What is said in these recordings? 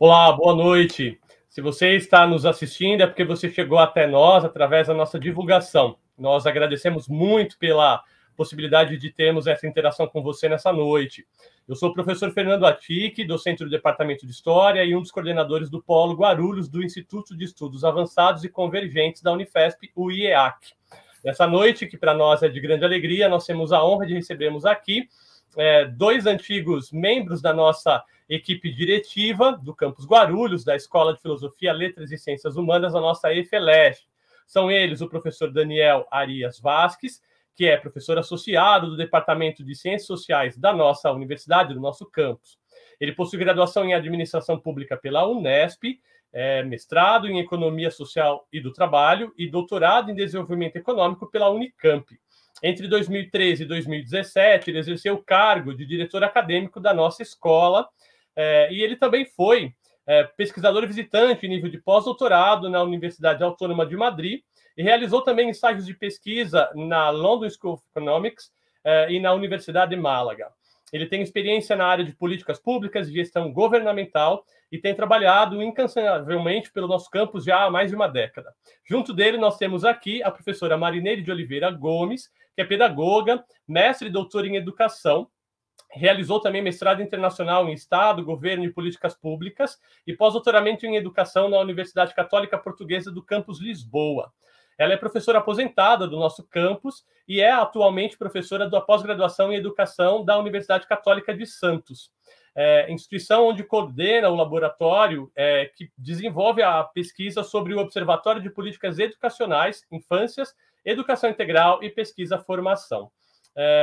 Olá, boa noite. Se você está nos assistindo, é porque você chegou até nós através da nossa divulgação. Nós agradecemos muito pela possibilidade de termos essa interação com você nessa noite. Eu sou o professor Fernando Atic, docente do Departamento de História e um dos coordenadores do Polo Guarulhos do Instituto de Estudos Avançados e Convergentes da Unifesp, o IEAC. Nessa noite, que para nós é de grande alegria, nós temos a honra de recebermos aqui dois antigos membros da nossa equipe diretiva do Campus Guarulhos, da Escola de Filosofia, Letras e Ciências Humanas, da nossa EFELESH. São eles o professor Daniel Arias Vasques, que é professor associado do Departamento de Ciências Sociais da nossa universidade, do nosso campus. Ele possui graduação em Administração Pública pela Unesp, mestrado em Economia Social e do Trabalho e doutorado em Desenvolvimento Econômico pela Unicamp. Entre 2013 e 2017, ele exerceu o cargo de diretor acadêmico da nossa escola, e ele também foi pesquisador visitante em nível de pós-doutorado na Universidade Autônoma de Madrid e realizou também estágios de pesquisa na London School of Economics e na Universidade de Málaga. Ele tem experiência na área de políticas públicas e gestão governamental e tem trabalhado incansavelmente pelo nosso campus já há mais de uma década. Junto dele, nós temos aqui a professora Marineide de Oliveira Gomes, que é pedagoga, mestre e doutora em educação, realizou também mestrado internacional em Estado, Governo e Políticas Públicas e pós-doutoramento em Educação na Universidade Católica Portuguesa do Campus Lisboa. Ela é professora aposentada do nosso campus e é atualmente professora da pós-graduação em Educação da Universidade Católica de Santos, instituição onde coordena o laboratório que desenvolve a pesquisa sobre o Observatório de Políticas Educacionais, Infâncias, Educação Integral e Pesquisa-Formação.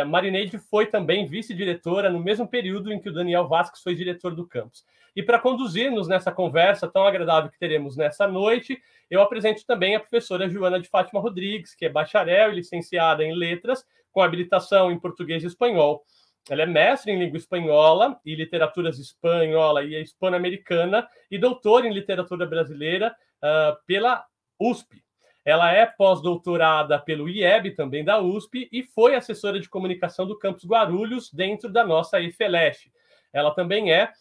Marineide foi também vice-diretora no mesmo período em que o Daniel Vasques foi diretor do campus. E para conduzir-nos nessa conversa tão agradável que teremos nessa noite, eu apresento também a professora Joana de Fátima Rodrigues, que é bacharel e licenciada em Letras, com habilitação em Português e Espanhol. Ela é mestre em Língua Espanhola e Literaturas Espanhola e Hispano-Americana e doutora em Literatura Brasileira pela USP. Ela é pós-doutorada pelo IEB, também da USP, e foi assessora de comunicação do Campus Guarulhos dentro da nossa EFELESH. Ela também é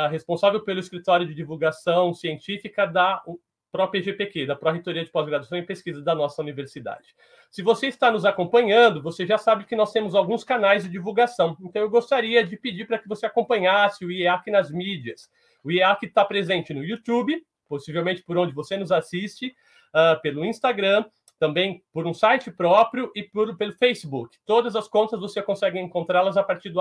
responsável pelo escritório de divulgação científica da PRO-PGPQ, da Pró-Reitoria de Pós-Graduação e Pesquisa da nossa universidade. Se você está nos acompanhando, você já sabe que nós temos alguns canais de divulgação. Então, eu gostaria de pedir para que você acompanhasse o IEAC nas mídias. O IEAC está presente no YouTube, possivelmente por onde você nos assiste, pelo Instagram, também por um site próprio e pelo Facebook. Todas as contas você consegue encontrá-las a partir do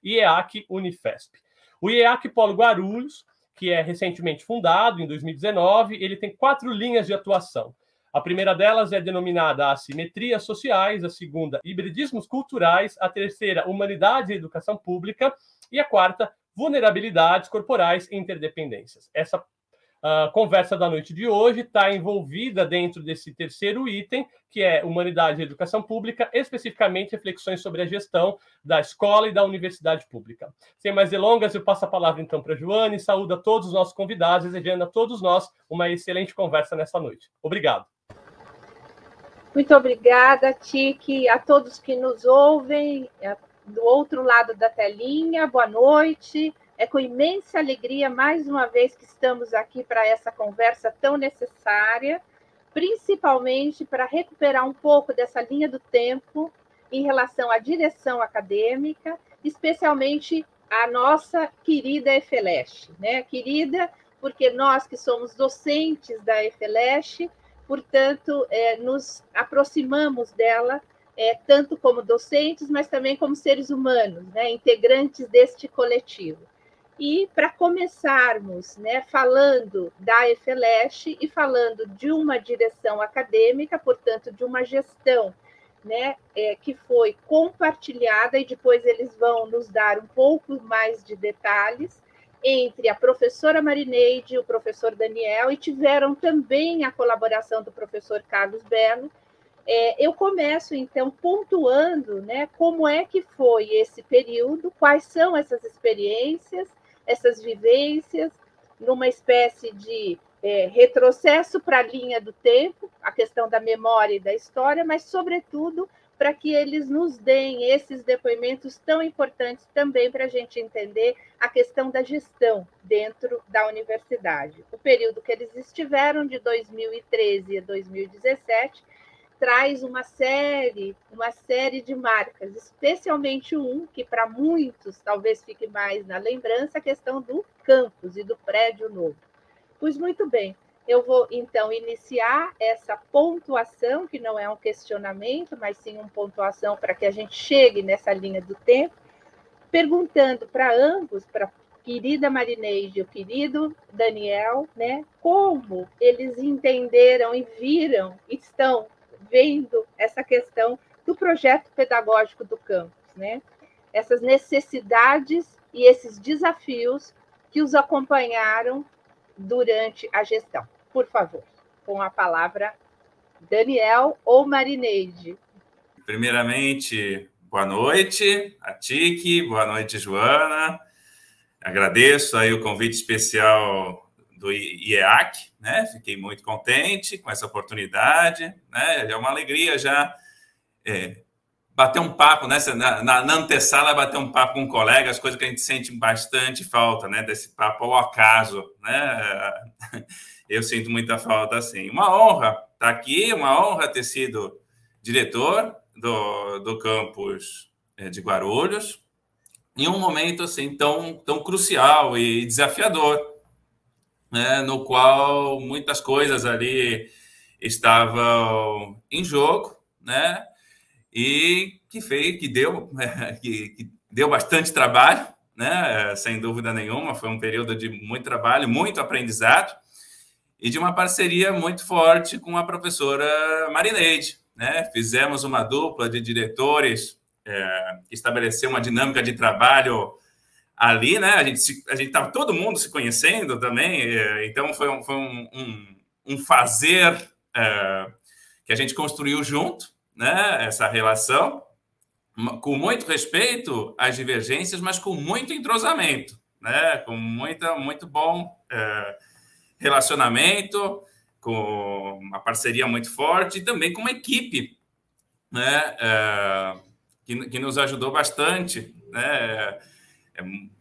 @IEAC-Unifesp. O IEAC Polo Guarulhos, que é recentemente fundado, em 2019, ele tem 4 linhas de atuação. A primeira delas é denominada Assimetrias Sociais, a segunda, Hibridismos Culturais, a terceira, Humanidade e Educação Pública, e a quarta, Vulnerabilidades Corporais e Interdependências. Essa a conversa da noite de hoje está envolvida dentro desse terceiro item, que é Humanidade e Educação Pública, especificamente reflexões sobre a gestão da escola e da universidade pública. Sem mais delongas, eu passo a palavra então para a Joana e saúdo a todos os nossos convidados, desejando a todos nós uma excelente conversa nessa noite. Obrigado. Muito obrigada, Tiki, a todos que nos ouvem do outro lado da telinha. Boa noite. É com imensa alegria, mais uma vez, que estamos aqui para essa conversa tão necessária, principalmente para recuperar um pouco dessa linha do tempo em relação à direção acadêmica, especialmente a nossa querida EFELESH, né? Querida, porque nós que somos docentes da EFELESH, portanto, nos aproximamos dela, tanto como docentes, mas também como seres humanos, né? Integrantes deste coletivo. E para começarmos, né, falando da EFELESH e falando de uma direção acadêmica, portanto, de uma gestão, né, que foi compartilhada, e depois eles vão nos dar um pouco mais de detalhes, entre a professora Marineide e o professor Daniel, e tiveram também a colaboração do professor Carlos Belo. Eu começo, então, pontuando, né, como é que foi esse período, quais são essas experiências, essas vivências, numa espécie de retrocesso para a linha do tempo, a questão da memória e da história, mas, sobretudo, para que eles nos deem esses depoimentos tão importantes também para a gente entender a questão da gestão dentro da universidade. O período que eles estiveram, de 2013 a 2017, traz uma série de marcas, especialmente que para muitos talvez fique mais na lembrança, a questão do campus e do prédio novo. Pois muito bem, eu vou, então, iniciar essa pontuação, que não é um questionamento, mas sim uma pontuação para que a gente chegue nessa linha do tempo, perguntando para ambos, para a querida Marineide e o querido Daniel, né, como eles entenderam e viram, estão vendo essa questão do projeto pedagógico do campus, né? Essas necessidades e esses desafios que os acompanharam durante a gestão. Por favor, com a palavra, Daniel ou Marineide. Primeiramente, boa noite a Tiki, boa noite, Joana. Agradeço aí o convite especial do IEAC, né? Fiquei muito contente com essa oportunidade, né? É uma alegria já bater um papo, né? Na antessala, bater um papo com colegas, coisa que a gente sente bastante falta, né? Desse papo ao acaso, né? Eu sinto muita falta, assim. Uma honra estar aqui, uma honra ter sido diretor do campus de Guarulhos, em um momento assim tão crucial e desafiador, né, no qual muitas coisas ali estavam em jogo, né, e que deu bastante trabalho, né, sem dúvida nenhuma. Foi um período de muito trabalho, muito aprendizado e de uma parceria muito forte com a professora Marineide, né? Fizemos uma dupla de diretores que estabeleceu uma dinâmica de trabalho ali, né? A gente estava todo mundo se conhecendo também, então foi um fazer que a gente construiu junto, né? Essa relação, com muito respeito às divergências, mas com muito entrosamento, né? Com muito bom relacionamento, com uma parceria muito forte e também com uma equipe, né? Que nos ajudou bastante, né?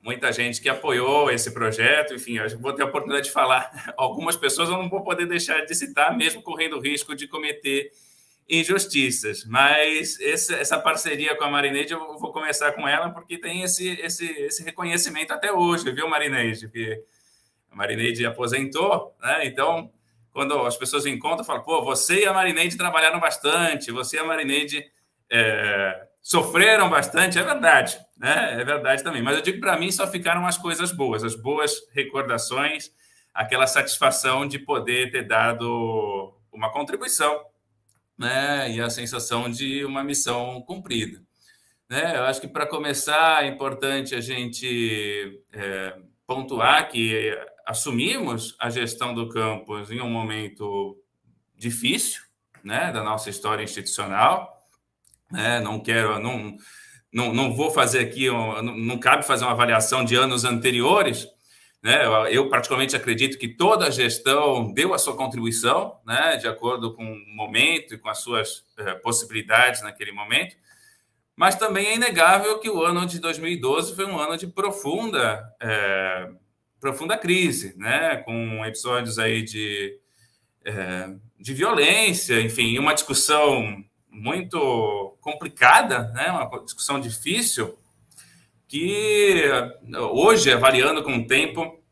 Muita gente que apoiou esse projeto. Enfim, eu vou ter a oportunidade de falar. Algumas pessoas eu não vou poder deixar de citar, mesmo correndo o risco de cometer injustiças. Mas essa parceria com a Marineide, eu vou começar com ela, porque tem esse reconhecimento até hoje, viu, Marineide? Que a Marineide aposentou, né? Então, quando as pessoas encontram, falam, pô, você e a Marineide trabalharam bastante, você e a Marineide sofreram bastante. É verdade, né? É verdade também. Mas eu digo, para mim, só ficaram as coisas boas, as boas recordações, aquela satisfação de poder ter dado uma contribuição, né? E a sensação de uma missão cumprida, né? Eu acho que, para começar, é importante a gente pontuar que assumimos a gestão do campus em um momento difícil, né, da nossa história institucional, né? Não vou fazer aqui, não cabe fazer uma avaliação de anos anteriores, né? Eu particularmente acredito que toda a gestão deu a sua contribuição, né, de acordo com o momento e com as suas possibilidades naquele momento, mas também é inegável que o ano de 2012 foi um ano de profunda crise, né, com episódios aí de violência, enfim, uma discussão muito complicada, né, uma discussão difícil, que hoje, avaliando com o tempo,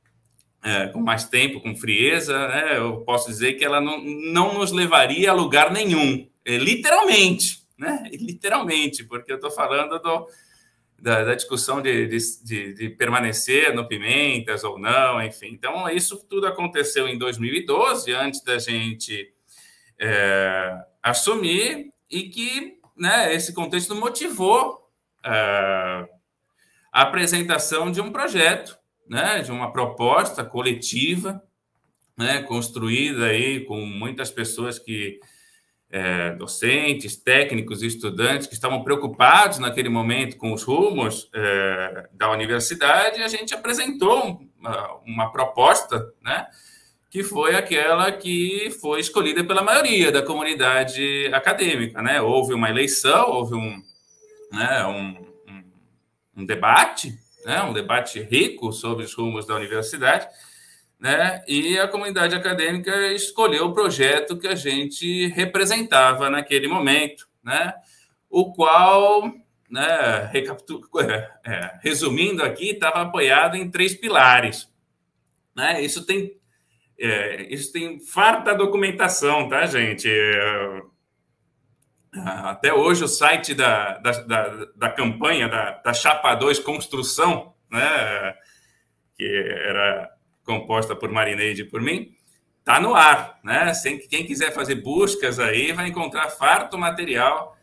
com mais tempo, com frieza, né, eu posso dizer que ela não nos levaria a lugar nenhum, literalmente, né, literalmente, porque eu estou falando da discussão de permanecer no Pimentas ou não, enfim. Então, isso tudo aconteceu em 2012, antes da gente assumir, e que, né, esse contexto motivou a apresentação de um projeto, né, de uma proposta coletiva, né, construída aí com muitas pessoas docentes, técnicos e estudantes que estavam preocupados naquele momento com os rumos da universidade. E a gente apresentou uma proposta, né, que foi aquela que foi escolhida pela maioria da comunidade acadêmica, né? Houve uma eleição, houve um debate, né? Um debate rico sobre os rumos da universidade, né? E a comunidade acadêmica escolheu o projeto que a gente representava naquele momento, né? O qual, né, resumindo aqui, estava apoiado em 3 pilares, né? Isso tem farta documentação, tá, gente? Até hoje o site da campanha da Chapa 2 Construção, né, que era composta por Marineide e por mim, está no ar, né? Quem quiser fazer buscas aí vai encontrar farto material,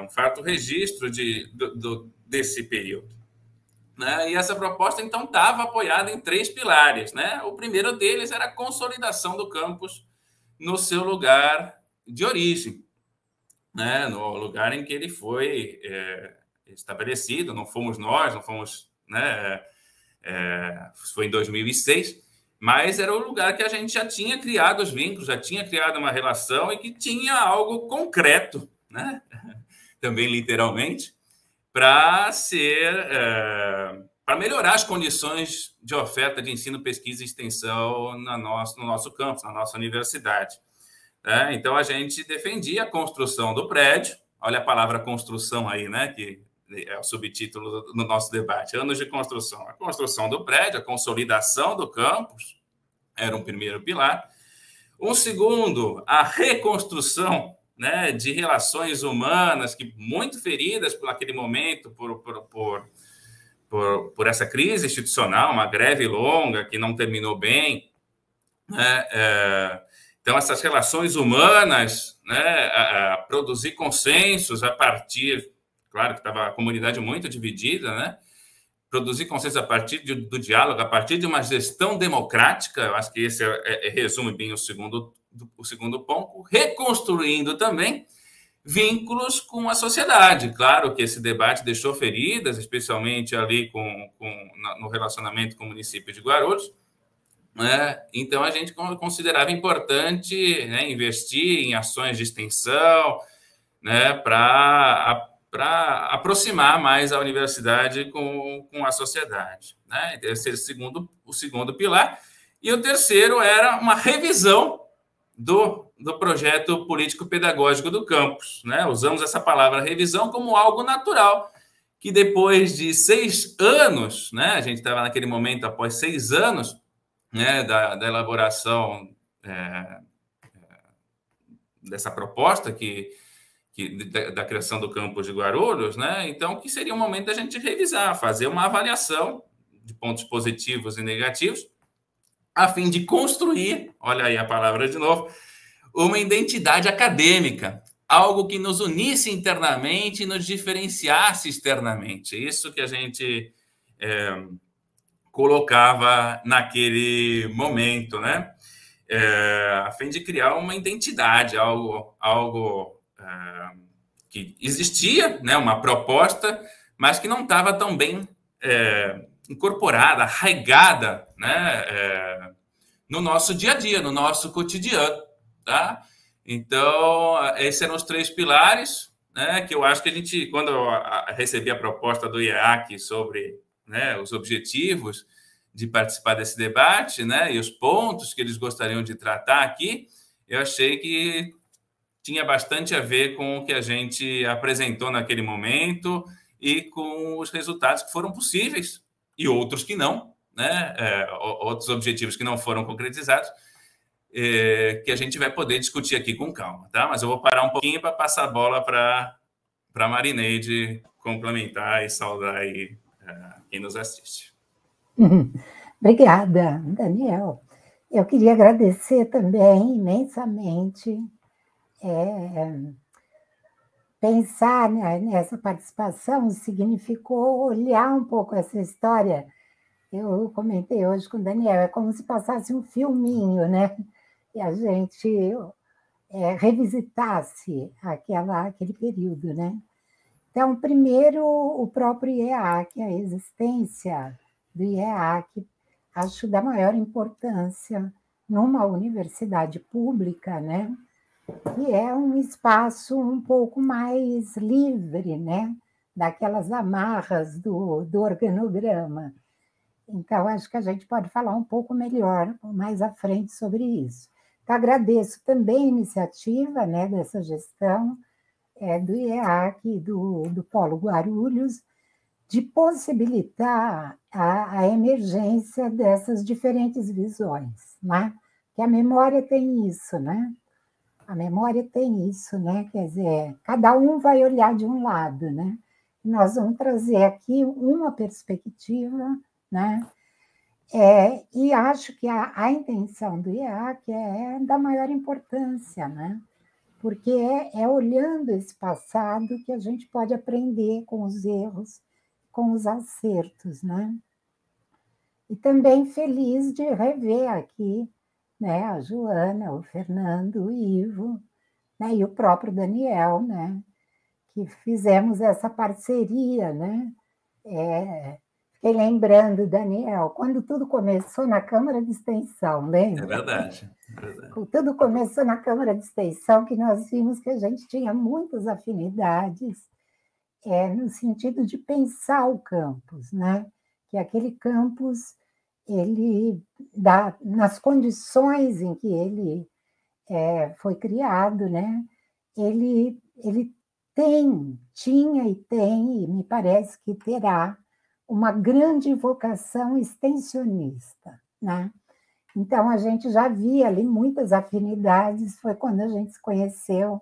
um farto registro desse período, né? E essa proposta, então, estava apoiada em 3 pilares, né? O primeiro deles era a consolidação do campus no seu lugar de origem, né? No lugar em que ele foi estabelecido. Não fomos nós, não fomos, né? Foi em 2006, mas era o lugar que a gente já tinha criado os vínculos, já tinha criado uma relação e que tinha algo concreto, né? Também literalmente, para melhorar as condições de oferta de ensino, pesquisa e extensão no nosso campus, na nossa universidade. Então, a gente defendia a construção do prédio. Olha a palavra construção aí, né? Que é o subtítulo do nosso debate. Anos de construção. A construção do prédio, a consolidação do campus era um primeiro pilar. Um segundo, a reconstrução, né, de relações humanas que muito feridas por aquele momento, por essa crise institucional, uma greve longa que não terminou bem, né? Então, essas relações humanas, né, a produzir consensos a partir, claro que estava a comunidade muito dividida, né? Produzir consensos a partir do diálogo, a partir de uma gestão democrática. Eu acho que esse resume bem o segundo ponto, reconstruindo também vínculos com a sociedade. Claro que esse debate deixou feridas, especialmente ali no relacionamento com o município de Guarulhos, né? Então, a gente considerava importante, né, investir em ações de extensão, né, para aproximar mais a universidade com a sociedade, né? Esse é o segundo pilar. E o terceiro era uma revisão do projeto político-pedagógico do campus, né? Usamos essa palavra revisão como algo natural, que depois de 6 anos, né, a gente estava naquele momento após 6 anos, né, da elaboração dessa proposta da criação do campus de Guarulhos, né? Então, que seria o momento da gente revisar, fazer uma avaliação de pontos positivos e negativos, a fim de construir, olha aí a palavra de novo, uma identidade acadêmica, algo que nos unisse internamente e nos diferenciasse externamente. Isso que a gente colocava naquele momento, né? A fim de criar uma identidade, algo que existia, né? Uma proposta, mas que não estava tão bem incorporada, arraigada, né? No nosso dia a dia, no nosso cotidiano, tá? Então, esses eram os 3 pilares, né? Que eu acho que a gente, quando eu recebi a proposta do IEAC sobre, né, os objetivos de participar desse debate, né, e os pontos que eles gostariam de tratar aqui, eu achei que tinha bastante a ver com o que a gente apresentou naquele momento e com os resultados que foram possíveis e outros que não, né, outros objetivos que não foram concretizados, que a gente vai poder discutir aqui com calma, tá? Mas eu vou parar um pouquinho para passar a bola para a Marineide complementar e saudar aí quem nos assiste. Obrigada, Daniel. Eu queria agradecer também imensamente pensar, né, nessa participação significou olhar um pouco essa história. Eu comentei hoje com o Daniel, é como se passasse um filminho, né? E a gente revisitasse aquele período, né? Então, primeiro, o próprio IEAC, a existência do IEAC, acho da maior importância numa universidade pública, né, que é um espaço um pouco mais livre, né, daquelas amarras do organograma. Então, acho que a gente pode falar um pouco melhor mais à frente sobre isso. Então, agradeço também a iniciativa, né, dessa gestão do IEAC e do Polo Guarulhos, de possibilitar a emergência dessas diferentes visões, né? Que a memória tem isso, né? A memória tem isso, né? Quer dizer, cada um vai olhar de um lado, né? Nós vamos trazer aqui uma perspectiva, né? E acho que a intenção do IEAC é da maior importância, né? Porque é olhando esse passado que a gente pode aprender com os erros, com os acertos, né? E também feliz de rever aqui, né, a Joana, o Fernando, o Ivo, né, e o próprio Daniel, né, que fizemos essa parceria, né? Fiquei lembrando, Daniel, quando tudo começou na Câmara de Extensão, lembra? É verdade, é verdade. Tudo começou na Câmara de Extensão, que nós vimos que a gente tinha muitas afinidades, no sentido de pensar o campus, né? Que aquele campus, ele nas condições em que ele foi criado, né? Ele tinha e tem, e me parece que terá, uma grande vocação extensionista, né? Então, a gente já via ali muitas afinidades, foi quando a gente se conheceu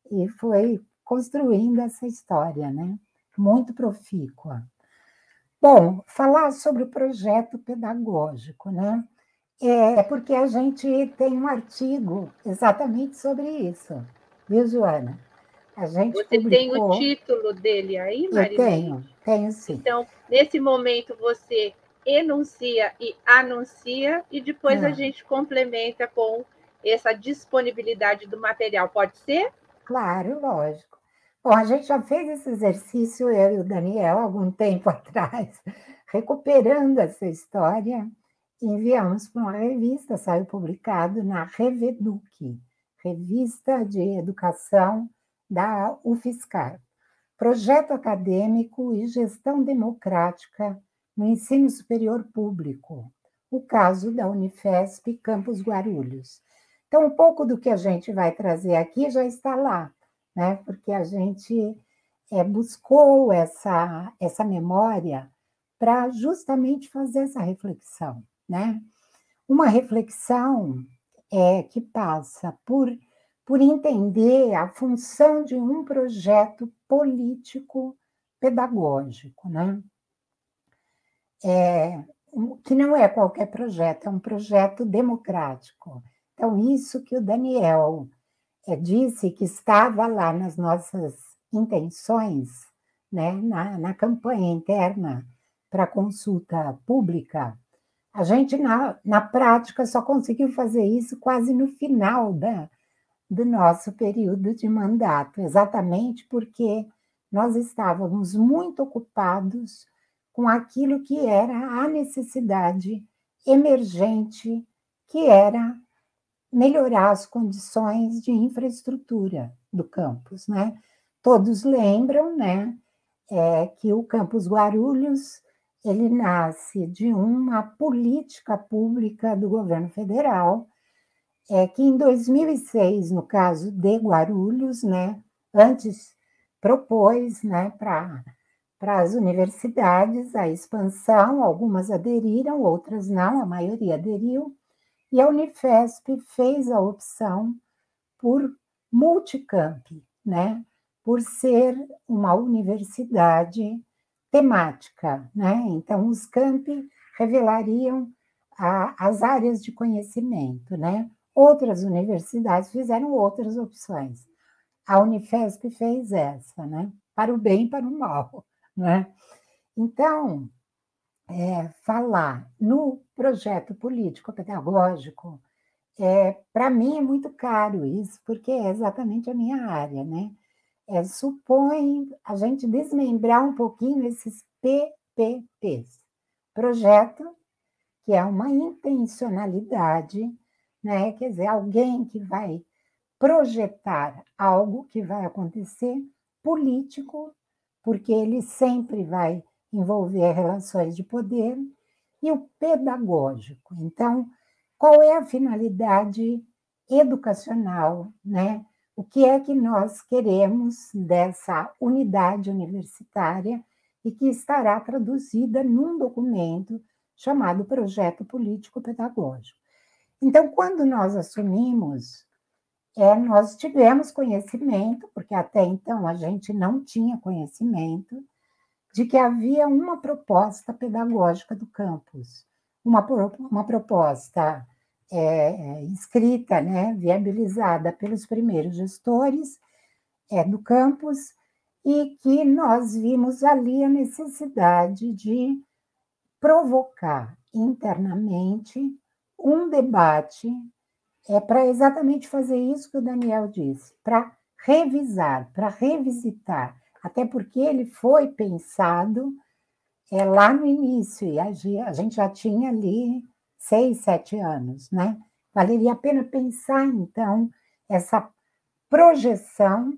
e foi construindo essa história, né? Muito profícua. Bom, falar sobre o projeto pedagógico, né? Porque a gente tem um artigo exatamente sobre isso, viu, Joana? A gente Você publicou... tem o título dele aí, Marilene? Eu tenho sim. Então, nesse momento, você enuncia e anuncia, e depois a gente complementa com essa disponibilidade do material. Pode ser? Claro, lógico. Bom, a gente já fez esse exercício, eu e o Daniel, algum tempo atrás, recuperando essa história, enviamos para uma revista, saiu publicado na Reveduc, Revista de Educação da UFSCar, Projeto Acadêmico e Gestão Democrática no Ensino Superior Público, o caso da Unifesp Campus Guarulhos. Então, um pouco do que a gente vai trazer aqui já está lá, né? Porque a gente buscou essa memória para justamente fazer essa reflexão, né? Uma reflexão que passa por entender a função de um projeto político pedagógico, né? Que não é qualquer projeto, é um projeto democrático. Então, isso que o Daniel disse que estava lá nas nossas intenções, né, na campanha interna para consulta pública, a gente, na prática, só conseguiu fazer isso quase no final do nosso período de mandato, exatamente porque nós estávamos muito ocupados com aquilo que era a necessidade emergente, que era melhorar as condições de infraestrutura do campus, né? Todos lembram, né, que o campus Guarulhos ele nasce de uma política pública do governo federal, que em 2006, no caso de Guarulhos, né, antes propôs, né, para as universidades a expansão, algumas aderiram, outras não, a maioria aderiu, e a Unifesp fez a opção por multicamp, né, por ser uma universidade temática, né? Então, os campi revelariam as áreas de conhecimento, né? Outras universidades fizeram outras opções. A Unifesp fez essa, né? Para o bem e para o mal, né? Então, falar no projeto político-pedagógico, para mim é muito caro isso, porque é exatamente a minha área, né? Supõe a gente desmembrar um pouquinho esses PPPs. Projeto, que é uma intencionalidade né? Quer dizer, alguém que vai projetar algo que vai acontecer, político, porque ele sempre vai envolver relações de poder, e o pedagógico. Então, qual é a finalidade educacional, né? O que é que nós queremos dessa unidade universitária e que estará traduzida num documento chamado Projeto Político Pedagógico. Então, quando nós assumimos, nós tivemos conhecimento, porque até então a gente não tinha conhecimento, de que havia uma proposta pedagógica do campus, uma proposta escrita, né, viabilizada pelos primeiros gestores do campus, e que nós vimos ali a necessidade de provocar internamente um debate para exatamente fazer isso que o Daniel disse, para revisar, para revisitar, até porque ele foi pensado lá no início, e a gente já tinha ali 6, 7 anos, né? Valeria a pena pensar, então, essa projeção,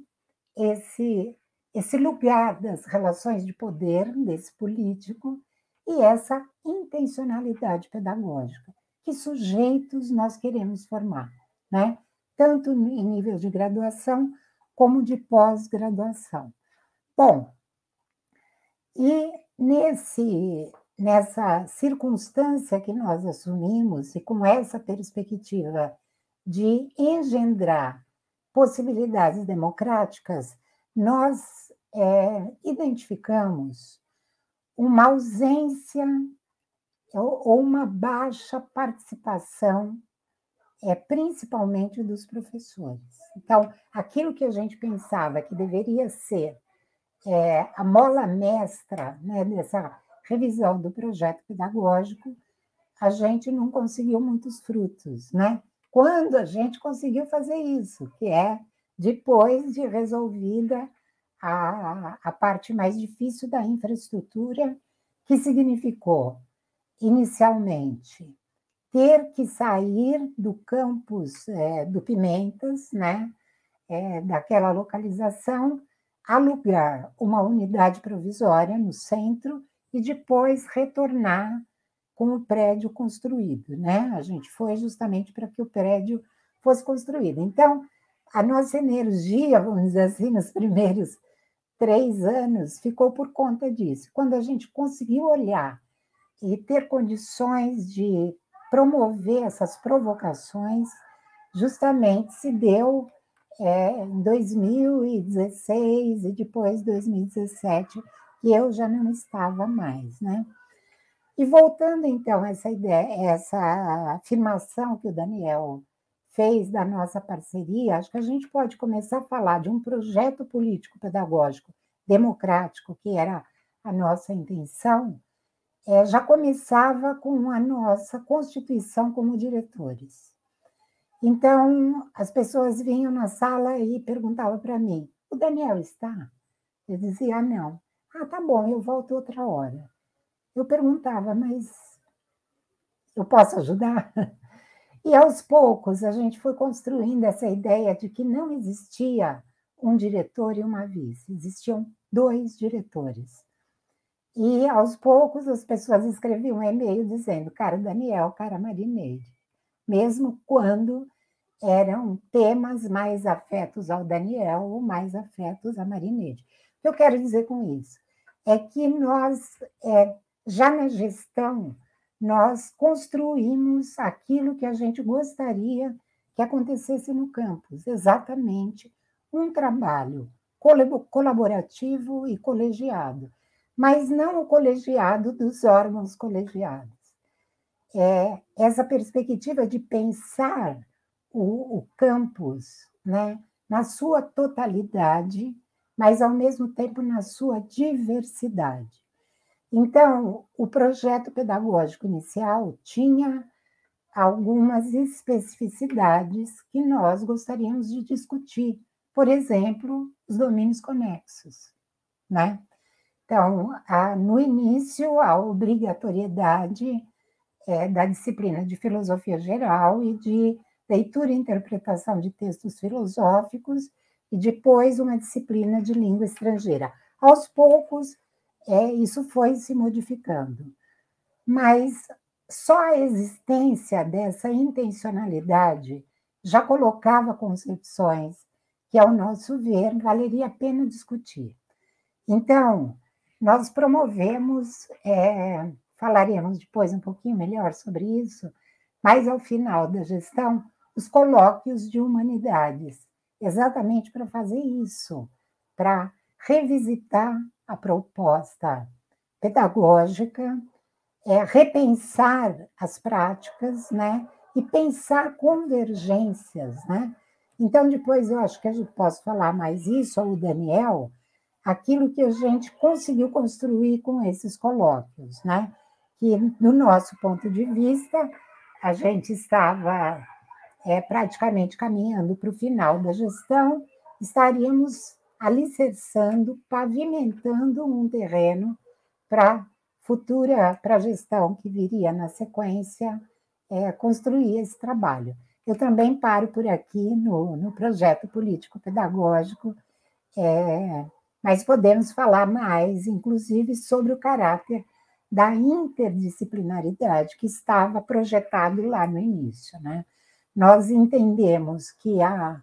esse lugar das relações de poder desse político e essa intencionalidade pedagógica. Que sujeitos nós queremos formar, né? Tanto em nível de graduação como de pós-graduação. Bom, e nessa circunstância que nós assumimos, e com essa perspectiva de engendrar possibilidades democráticas, nós identificamos uma ausência ou uma baixa participação, principalmente dos professores. Então, aquilo que a gente pensava que deveria ser a mola mestra, né, dessa revisão do projeto pedagógico, a gente não conseguiu muitos frutos, né? Quando a gente conseguiu fazer isso, que é depois de resolvida a parte mais difícil da infraestrutura, que significou, inicialmente, ter que sair do campus do Pimentas, né, daquela localização, alugar uma unidade provisória no centro e depois retornar com o prédio construído, né? A gente foi justamente para que o prédio fosse construído. Então, a nossa energia, vamos dizer assim, nos primeiros 3 anos, ficou por conta disso. Quando a gente conseguiu olhar e ter condições de promover essas provocações, justamente se deu em 2016 e depois 2017, que eu já não estava mais, né? E voltando, então, a essa ideia, essa afirmação que o Daniel fez da nossa parceria, acho que a gente pode começar a falar de um projeto político-pedagógico democrático, que era a nossa intenção, já começava com a nossa constituição como diretores. Então, as pessoas vinham na sala e perguntavam para mim, o Daniel está? Eu dizia, não. Ah, tá bom, eu volto outra hora. Eu perguntava, mas eu posso ajudar? E, aos poucos, a gente foi construindo essa ideia de que não existia um diretor e uma vice, existiam 2 diretores. E, aos poucos, as pessoas escreviam um e-mail dizendo, cara Daniel, cara Marineide, mesmo quando eram temas mais afetos ao Daniel ou mais afetos à Marineide. O que eu quero dizer com isso é que nós, já na gestão, nós construímos aquilo que a gente gostaria que acontecesse no campus, exatamente um trabalho colaborativo e colegiado, mas não o colegiado dos órgãos colegiados. Essa perspectiva de pensar o campus, né, na sua totalidade, mas, ao mesmo tempo, na sua diversidade. Então, o projeto pedagógico inicial tinha algumas especificidades que nós gostaríamos de discutir. Por exemplo, os domínios conexos, né? Então, no início, a obrigatoriedade da disciplina de filosofia geral e de leitura e interpretação de textos filosóficos, e depois uma disciplina de língua estrangeira. Aos poucos, isso foi se modificando. Mas só a existência dessa intencionalidade já colocava concepções que, ao nosso ver, valeria a pena discutir. Então, nós promovemos, falaremos depois um pouquinho melhor sobre isso, mas ao final da gestão, os colóquios de humanidades, exatamente para fazer isso, para revisitar a proposta pedagógica, repensar as práticas, né? E pensar convergências, né? Então, depois eu acho que a gente pode falar mais isso, ou o Daniel, aquilo que a gente conseguiu construir com esses colóquios, né? Que, do nosso ponto de vista, a gente estava praticamente caminhando para o final da gestão, estaríamos alicerçando, pavimentando um terreno para a gestão que viria na sequência, construir esse trabalho. Eu também paro por aqui no projeto político-pedagógico, mas podemos falar mais, inclusive, sobre o caráter da interdisciplinaridade que estava projetado lá no início, né? Nós entendemos que a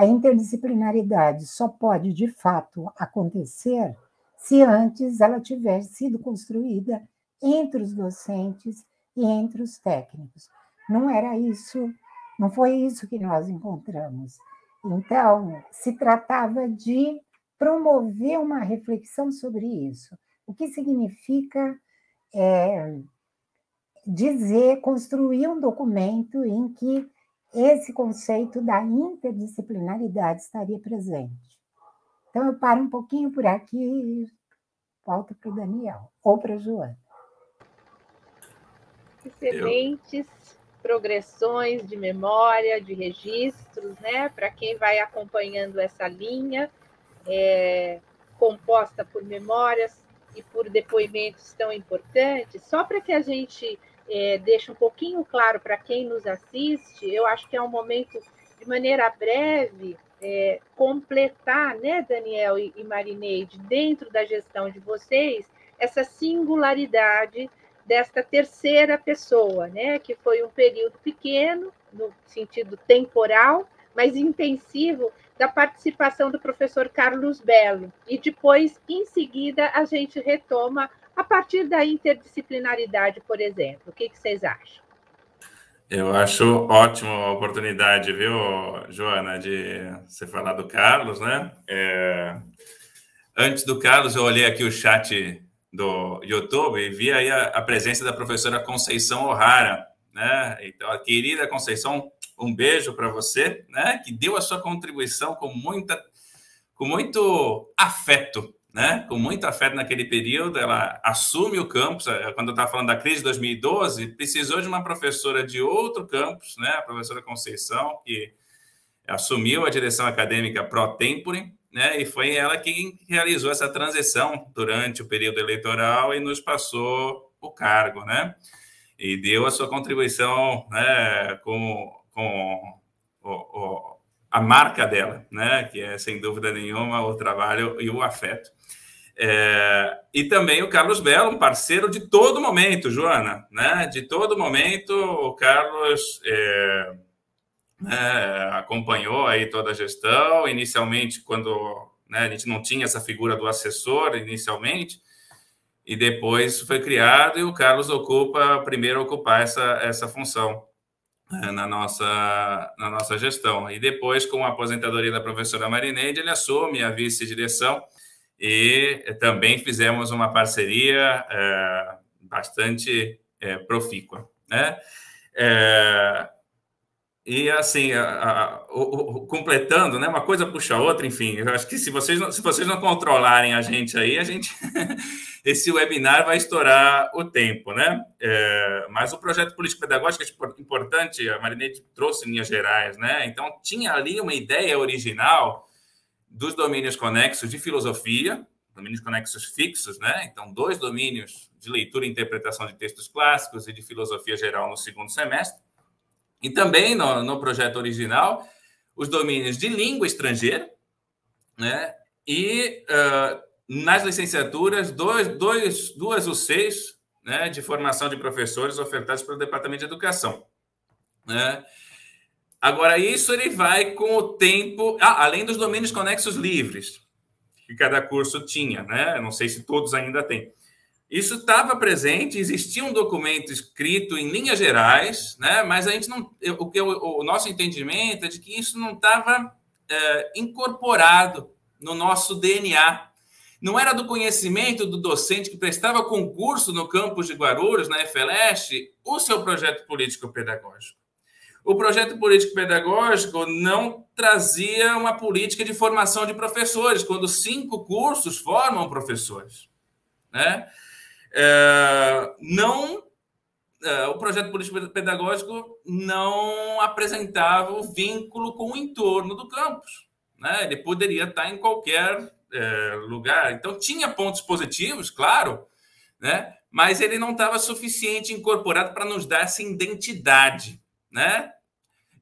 interdisciplinaridade só pode, de fato, acontecer se antes ela tiver sido construída entre os docentes e entre os técnicos. Não foi isso que nós encontramos. Então, se tratava de promover uma reflexão sobre isso. O que significa construir um documento em que esse conceito da interdisciplinaridade estaria presente. Então, eu paro um pouquinho por aqui e volto para o Daniel, ou para a Joana. Excelentes progressões de memória, de registros, né? Para quem vai acompanhando essa linha, composta por memórias e por depoimentos tão importantes, só para que a gente deixe um pouquinho claro para quem nos assiste, eu acho que é um momento, de maneira breve, completar, né, Daniel e Marineide, dentro da gestão de vocês, essa singularidade desta terceira pessoa, né, que foi um período pequeno, no sentido temporal, mas intensivo, da participação do professor Carlos Belo. E depois, em seguida, a gente retoma a partir da interdisciplinaridade, por exemplo. O que vocês acham? Eu acho ótima a oportunidade, viu, Joana, de você falar do Carlos, né? Antes do Carlos, eu olhei aqui o chat do YouTube e vi aí a presença da professora Conceição O'Hara, né? Então, a querida Conceição, um beijo para você, né? Que deu a sua contribuição com muito afeto, né? Com muito afeto naquele período. Ela assume o campus. Quando eu estava falando da crise de 2012, precisou de uma professora de outro campus, né? A professora Conceição, que assumiu a direção acadêmica pro tempore, né? E foi ela quem realizou essa transição durante o período eleitoral e nos passou o cargo, né? E deu a sua contribuição, né? Com a marca dela, né? Que é, sem dúvida nenhuma, o trabalho e o afeto. E também o Carlos Belo, um parceiro de todo momento, Joana, né? De todo momento, o Carlos acompanhou aí toda a gestão. Inicialmente, quando a gente não tinha essa figura do assessor, inicialmente, e depois foi criado, e o Carlos primeiro a ocupar essa função na nossa gestão. E depois, com a aposentadoria da professora Marineide, ele assume a vice-direção e também fizemos uma parceria bastante profícua, né? E assim, completando, né? Uma coisa puxa a outra, enfim. Eu acho que se vocês não controlarem a gente aí, esse webinar vai estourar o tempo, né? Mas o projeto político-pedagógico é importante, a Marineide trouxe em linhas gerais, né? Então, tinha ali uma ideia original dos domínios conexos de filosofia, domínios conexos fixos, né? Então, 2 domínios de leitura e interpretação de textos clássicos e de filosofia geral no segundo semestre. E também no projeto original, os domínios de língua estrangeira, né? E nas licenciaturas, duas UCs, né, de formação de professores ofertados pelo Departamento de Educação, né? Agora, isso ele vai com o tempo, além dos domínios conexos livres, que cada curso tinha, né? Não sei se todos ainda têm. Isso estava presente, existia um documento escrito em linhas gerais, né? Mas a gente não, o nosso entendimento é de que isso não estava incorporado no nosso DNA. Não era do conhecimento do docente que prestava concurso no campus de Guarulhos, na FLeste, o seu projeto político-pedagógico. O projeto político-pedagógico não trazia uma política de formação de professores, quando 5 cursos formam professores, né? O projeto político-pedagógico não apresentava o vínculo com o entorno do campus, né? Ele poderia estar em qualquer lugar. Então, tinha pontos positivos, claro, né? Mas ele não estava suficiente incorporado para nos dar essa identidade, né?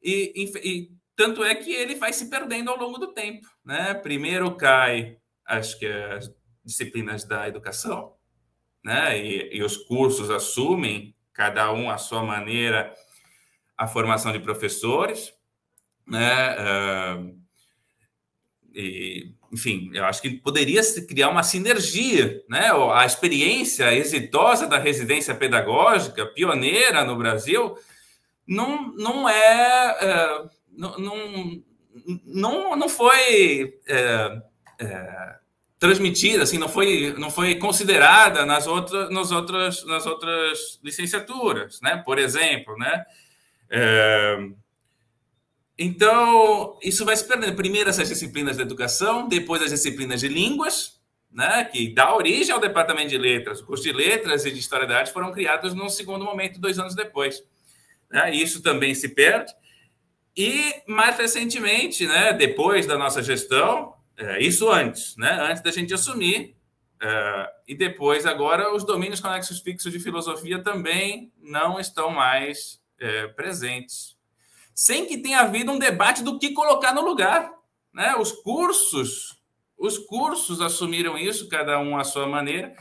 E tanto é que ele vai se perdendo ao longo do tempo, né? Primeiro cai, acho que as disciplinas da educação, né? E os cursos assumem, cada um à sua maneira, a formação de professores, né? Enfim, eu acho que poderia se criar uma sinergia, né? A experiência exitosa da residência pedagógica, pioneira no Brasil, não foi transmitida, assim, não foi considerada nas outras licenciaturas, né? Por exemplo, né? Então, isso vai se perdendo. Primeiro essas disciplinas de educação, depois as disciplinas de línguas, né, que dá origem ao Departamento de Letras. O curso de Letras e de História da Arte foram criados num segundo momento, 2 anos depois. Né? Isso também se perde. E, mais recentemente, né, depois da nossa gestão, isso antes, né, antes da gente assumir, e depois, agora, os domínios conexos fixos de filosofia também não estão mais presentes. Sem que tenha havido um debate do que colocar no lugar, né? Os cursos assumiram isso, cada um à sua maneira,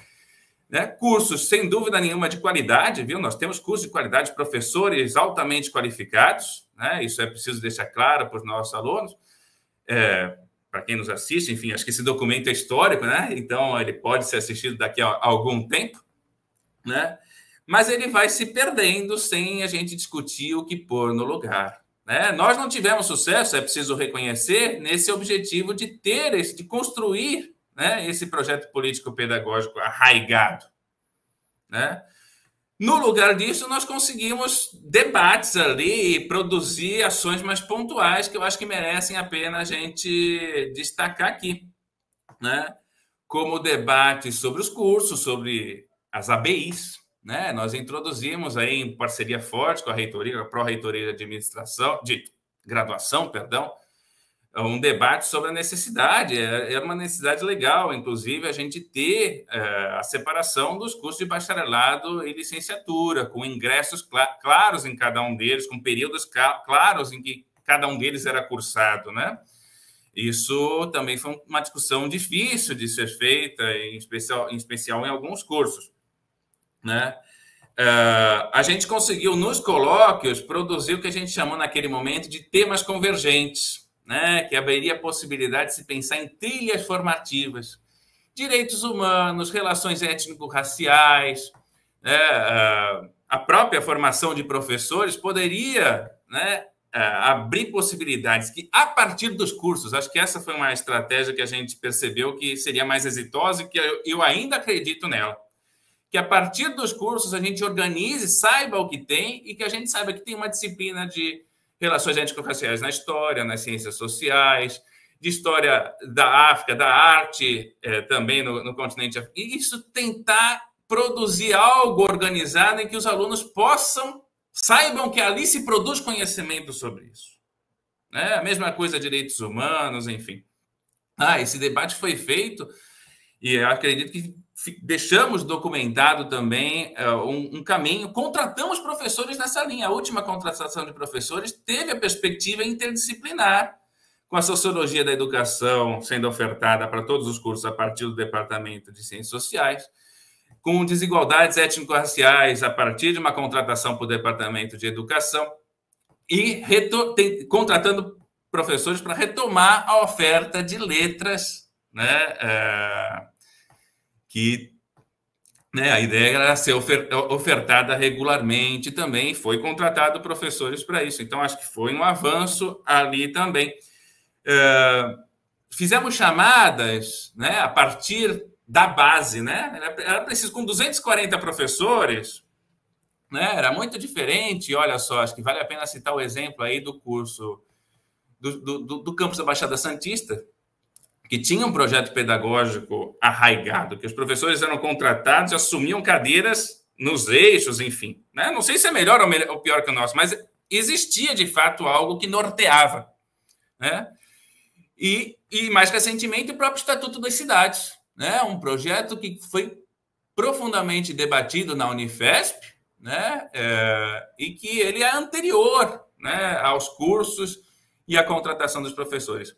né? Cursos, sem dúvida nenhuma, de qualidade, viu? Nós temos cursos de qualidade, professores altamente qualificados, né? Isso é preciso deixar claro para os nossos alunos, para quem nos assiste, enfim, acho que esse documento é histórico, né? Então, ele pode ser assistido daqui a algum tempo, né? Mas ele vai se perdendo sem a gente discutir o que pôr no lugar, né? Nós não tivemos sucesso, é preciso reconhecer, nesse objetivo de de construir, né, esse projeto político-pedagógico arraigado, né? No lugar disso, nós conseguimos debates ali e produzir ações mais pontuais que eu acho que merecem a pena a gente destacar aqui, né? Como o debate sobre os cursos, sobre as ABIs, né? Nós introduzimos aí, em parceria forte com a reitoria, a Pró-Reitoria de Administração, de Graduação, perdão, um debate sobre a necessidade. É uma necessidade legal, inclusive, a gente ter a separação dos cursos de bacharelado e licenciatura, com ingressos claros em cada um deles, com períodos claros em que cada um deles era cursado, né? Isso também foi uma discussão difícil de ser feita, em especial em alguns cursos, né? A gente conseguiu, nos colóquios, produzir o que a gente chamou naquele momento de temas convergentes, né? Que abriria a possibilidade de se pensar em trilhas formativas, direitos humanos, relações étnico-raciais, né? A própria formação de professores poderia, né, abrir possibilidades que, a partir dos cursos, acho que essa foi uma estratégia que a gente percebeu que seria mais exitosa e que eu ainda acredito nela, que a partir dos cursos a gente organize, saiba o que tem e que a gente saiba que tem uma disciplina de relações étnico-raciais na história, nas ciências sociais, de história da África, da arte também no continente africano. E isso tentar produzir algo organizado em que os alunos saibam que ali se produz conhecimento sobre isso. Né? A mesma coisa, direitos humanos, enfim. Esse debate foi feito e eu acredito que deixamos documentado também um caminho, contratamos professores nessa linha. A última contratação de professores teve a perspectiva interdisciplinar, com a sociologia da educação sendo ofertada para todos os cursos a partir do Departamento de Ciências Sociais, com desigualdades étnico-raciais a partir de uma contratação para o Departamento de Educação e contratando professores para retomar a oferta de letras, né? Que, né, a ideia era ser ofertada regularmente também, foi contratado professores para isso. Então, acho que foi um avanço ali também. Fizemos chamadas, né, a partir da base, né? Era preciso, com 240 professores, né? Era muito diferente. Olha só, acho que vale a pena citar o exemplo aí do curso do campus da Baixada Santista, que tinha um projeto pedagógico arraigado, que os professores eram contratados e assumiam cadeiras nos eixos, enfim. Né? Não sei se é melhor ou pior que o nosso, mas existia, de fato, algo que norteava. Né? E mais recentemente, o próprio Estatuto das Cidades, né? Um projeto que foi profundamente debatido na Unifesp, né? E que ele é anterior, né, aos cursos e à contratação dos professores.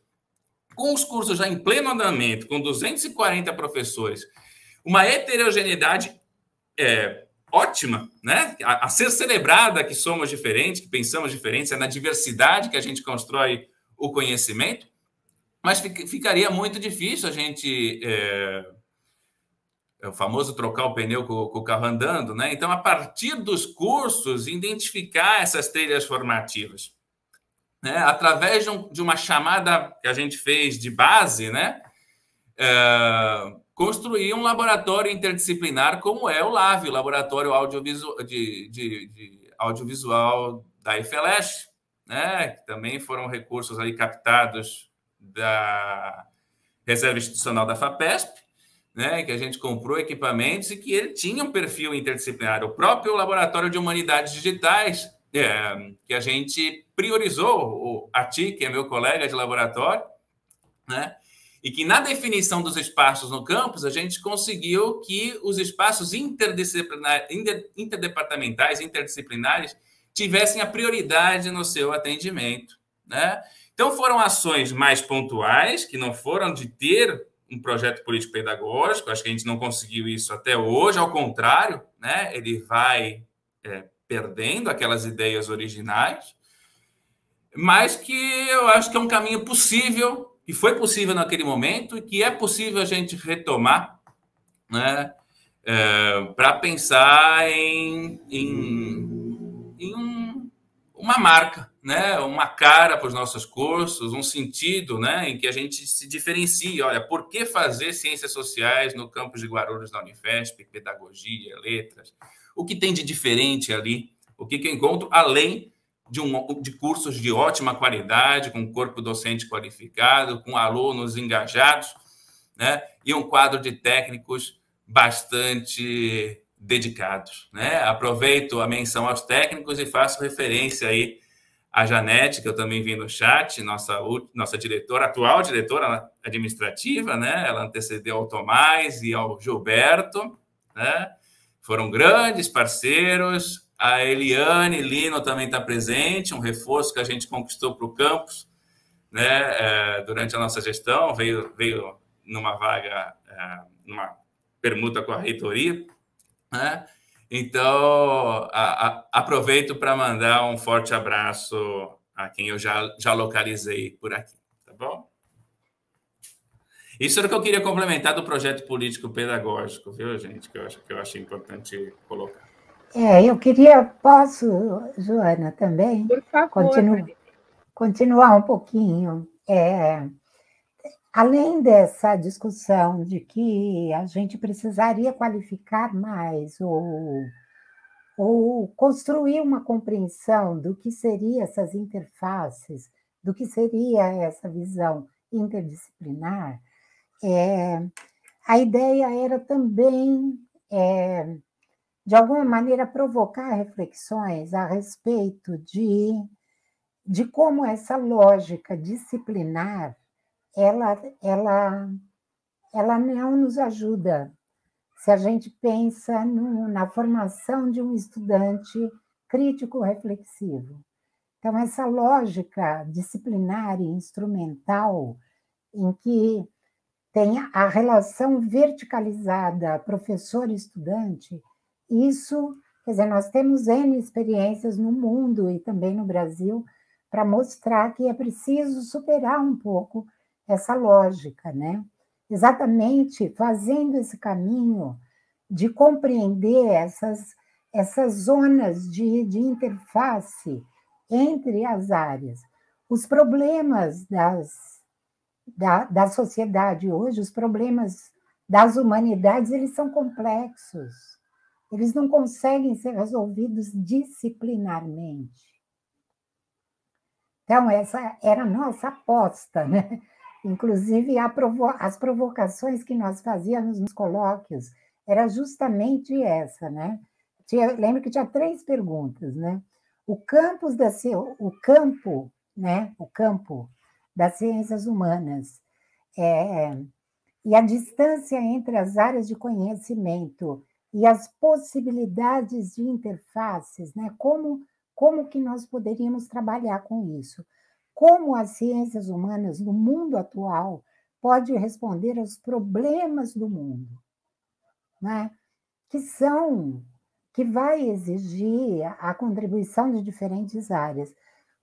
Com os cursos já em pleno andamento, com 240 professores, uma heterogeneidade ótima, né? A ser celebrada, que somos diferentes, que pensamos diferentes, é na diversidade que a gente constrói o conhecimento, mas ficaria muito difícil a gente... É o famoso trocar o pneu com o carro andando, né? Então, a partir dos cursos, identificar essas trilhas formativas. Né? Através de uma chamada que a gente fez de base, né? Construir um laboratório interdisciplinar como é o LAV, o Laboratório Audiovisual da IFELESH, né? Que também foram recursos aí captados da Reserva Institucional da FAPESP, né, que a gente comprou equipamentos e que ele tinha um perfil interdisciplinar. O próprio Laboratório de Humanidades Digitais, que a gente priorizou, a TIC, que é meu colega de laboratório, né, e que na definição dos espaços no campus, a gente conseguiu que os espaços interdepartamentais, interdisciplinares, tivessem a prioridade no seu atendimento. Né? Então, foram ações mais pontuais, que não foram de ter um projeto político-pedagógico, acho que a gente não conseguiu isso até hoje, ao contrário, né? Ele vai perdendo aquelas ideias originais, mas que eu acho que é um caminho possível, que foi possível naquele momento e que é possível a gente retomar, né? Para pensar em uma marca, né? Uma cara para os nossos cursos, um sentido, né? Em que a gente se diferencie. Olha, por que fazer ciências sociais no campus de Guarulhos da Unifesp, pedagogia, letras? O que tem de diferente ali? O que eu encontro além de cursos de ótima qualidade, com corpo docente qualificado, com alunos engajados, né? E um quadro de técnicos bastante dedicados, né? Aproveito a menção aos técnicos e faço referência aí à Janete, que eu também vi no chat, nossa diretora, atual diretora administrativa, né? Ela antecedeu ao Tomás e ao Gilberto, né? Foram grandes parceiros. A Eliane Lino também está presente, um reforço que a gente conquistou para o campus, né? Durante a nossa gestão, veio numa vaga, numa permuta com a reitoria, né? Então, aproveito para mandar um forte abraço a quem eu já localizei por aqui, tá bom? Isso era o que eu queria complementar do projeto político-pedagógico, viu, gente? Que eu achei importante colocar. Posso, Joana, também? Por favor. Continuar um pouquinho. Além dessa discussão de que a gente precisaria qualificar mais ou construir uma compreensão do que seriam essas interfaces, do que seria essa visão interdisciplinar, a ideia era também, de alguma maneira, provocar reflexões a respeito de como essa lógica disciplinar ela não nos ajuda se a gente pensa na formação de um estudante crítico-reflexivo. Então, essa lógica disciplinar e instrumental, em que tem a relação verticalizada professor-estudante, isso, quer dizer, nós temos N experiências no mundo e também no Brasil para mostrar que é preciso superar um pouco essa lógica, né? Exatamente fazendo esse caminho de compreender essas zonas de interface entre as áreas. Os problemas da sociedade hoje, os problemas das humanidades, eles são complexos. Eles não conseguem ser resolvidos disciplinarmente. Então, essa era a nossa aposta, né? Inclusive, as provocações que nós fazíamos nos colóquios era justamente essa, né? Lembro que tinha 3 perguntas, né? O campo das ciências humanas e a distância entre as áreas de conhecimento e as possibilidades de interfaces, né? Como que nós poderíamos trabalhar com isso? Como as ciências humanas no mundo atual pode responder aos problemas do mundo, né? Que vai exigir a contribuição de diferentes áreas.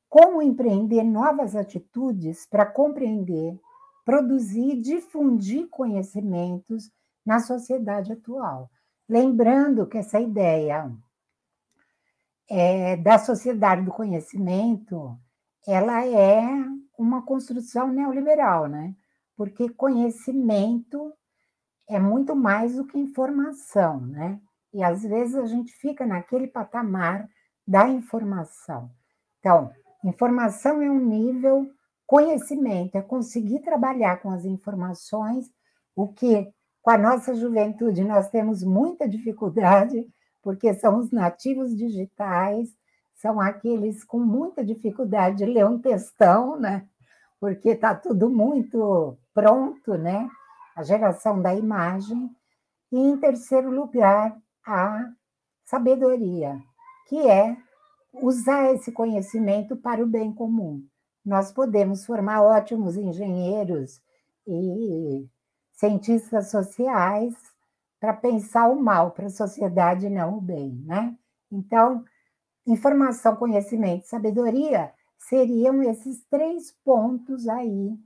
Como empreender novas atitudes para compreender, produzir e difundir conhecimentos na sociedade atual. Lembrando que essa ideia da sociedade do conhecimento, ela é uma construção neoliberal, né? Porque conhecimento é muito mais do que informação, né? E às vezes a gente fica naquele patamar da informação. Então, informação é um nível, conhecimento é conseguir trabalhar com as informações, o que com a nossa juventude nós temos muita dificuldade, porque são os nativos digitais, são aqueles com muita dificuldade de ler um textão, né? Porque está tudo muito pronto, né? A geração da imagem. E, em terceiro lugar, a sabedoria, que é usar esse conhecimento para o bem comum. Nós podemos formar ótimos engenheiros e cientistas sociais para pensar o mal para a sociedade e não o bem, né? Então, informação, conhecimento e sabedoria seriam esses 3 pontos aí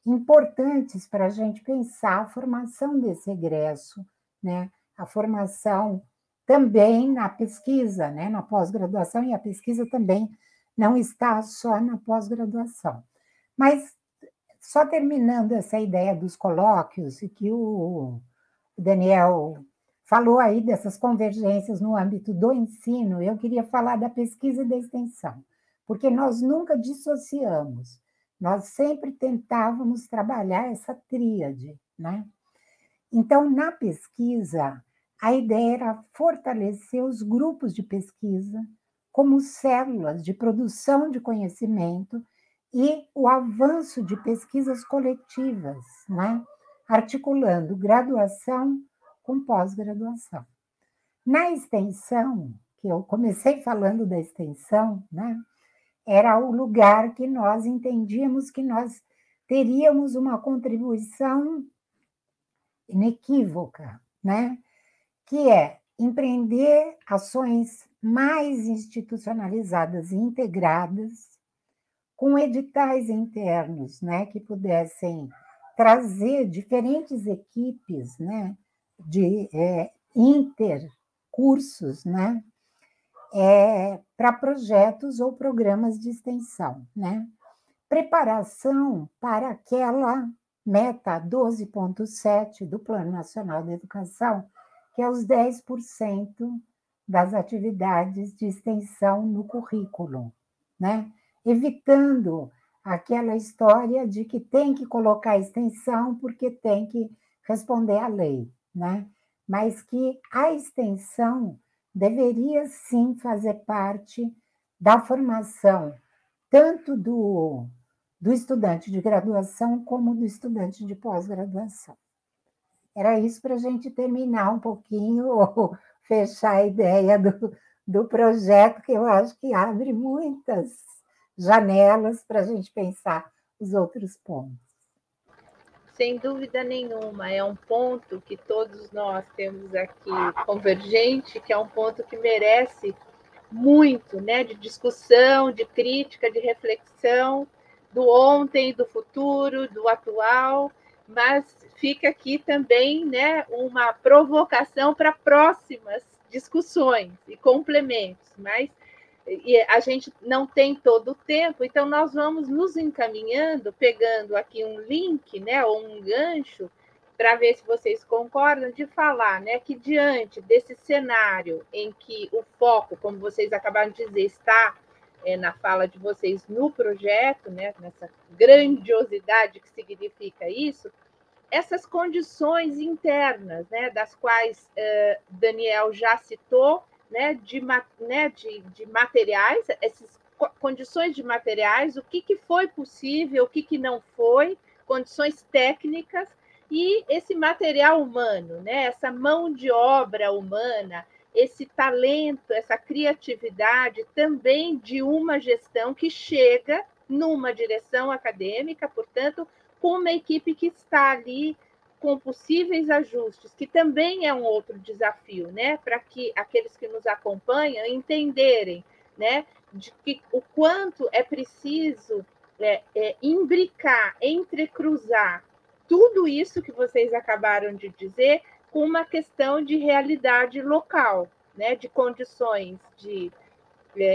importantes para a gente pensar a formação desse egresso, né? A formação também na pesquisa, né? Na pós-graduação, e a pesquisa também não está só na pós-graduação. Mas, só terminando essa ideia dos colóquios, e que o Daniel falou aí dessas convergências no âmbito do ensino, eu queria falar da pesquisa e da extensão, porque nós nunca dissociamos, nós sempre tentávamos trabalhar essa tríade, né? Então, na pesquisa, a ideia era fortalecer os grupos de pesquisa como células de produção de conhecimento e o avanço de pesquisas coletivas, né? Articulando graduação com pós-graduação. Na extensão, que eu comecei falando da extensão, né? Era o lugar que nós entendíamos que nós teríamos uma contribuição inequívoca, né? Que é empreender ações mais institucionalizadas e integradas, com editais internos, né? Que pudessem trazer diferentes equipes, né? De intercursos, né? Para projetos ou programas de extensão, né? Preparação para aquela meta 12.7 do Plano Nacional da Educação, que é os 10% das atividades de extensão no currículo, né? Evitando aquela história de que tem que colocar extensão porque tem que responder à lei, né? Mas que a extensão deveria sim fazer parte da formação, tanto do estudante de graduação como do estudante de pós-graduação. era isso para a gente terminar um pouquinho, ou fechar a ideia do projeto, que eu acho que abre muitas janelas para a gente pensar os outros pontos. Sem dúvida nenhuma, é um ponto que todos nós temos aqui convergente, que é um ponto que merece muito, né, de discussão, de crítica, de reflexão, do ontem, do futuro, do atual, mas fica aqui também, né, uma provocação para próximas discussões e complementos, mas a gente não tem todo o tempo, então nós vamos nos encaminhando, pegando aqui um link, né, ou um gancho, para ver se vocês concordam, de falar, né, que diante desse cenário em que o foco, como vocês acabaram de dizer, está na fala de vocês no projeto, né, nessa grandiosidade que significa isso, essas condições internas, né, das quais Daniel já citou, né, de materiais, essas condições de materiais, o que foi possível, o que não foi, condições técnicas, e esse material humano, né, essa mão de obra humana, esse talento, essa criatividade também de uma gestão que chega numa direção acadêmica, portanto, com uma equipe que está ali com possíveis ajustes, que também é um outro desafio, né, para que aqueles que nos acompanham entenderem, né, de que o quanto é preciso imbricar, entrecruzar tudo isso que vocês acabaram de dizer com uma questão de realidade local, né, de condições de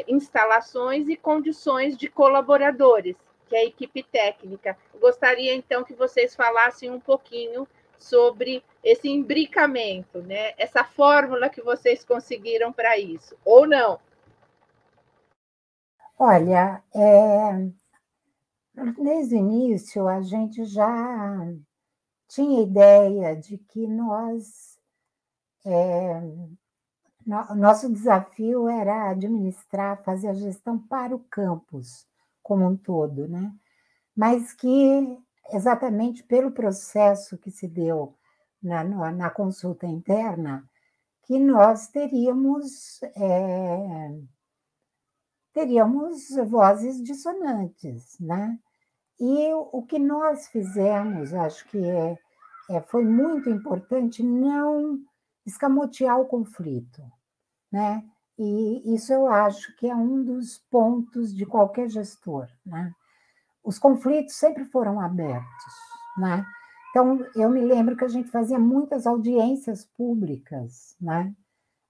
instalações e condições de colaboradores, que é a equipe técnica. Eu gostaria, então, que vocês falassem um pouquinho sobre esse imbricamento, né? Essa fórmula que vocês conseguiram para isso, ou não? Olha, desde o início a gente já tinha ideia de que nosso desafio era administrar, fazer a gestão para o campus como um todo, né? Mas que, exatamente pelo processo que se deu na consulta interna, que nós teríamos vozes dissonantes, né? E o que nós fizemos, acho que foi muito importante não escamotear o conflito, né? E isso eu acho que é um dos pontos de qualquer gestor, né? Os conflitos sempre foram abertos, né? Então, eu me lembro que a gente fazia muitas audiências públicas, né?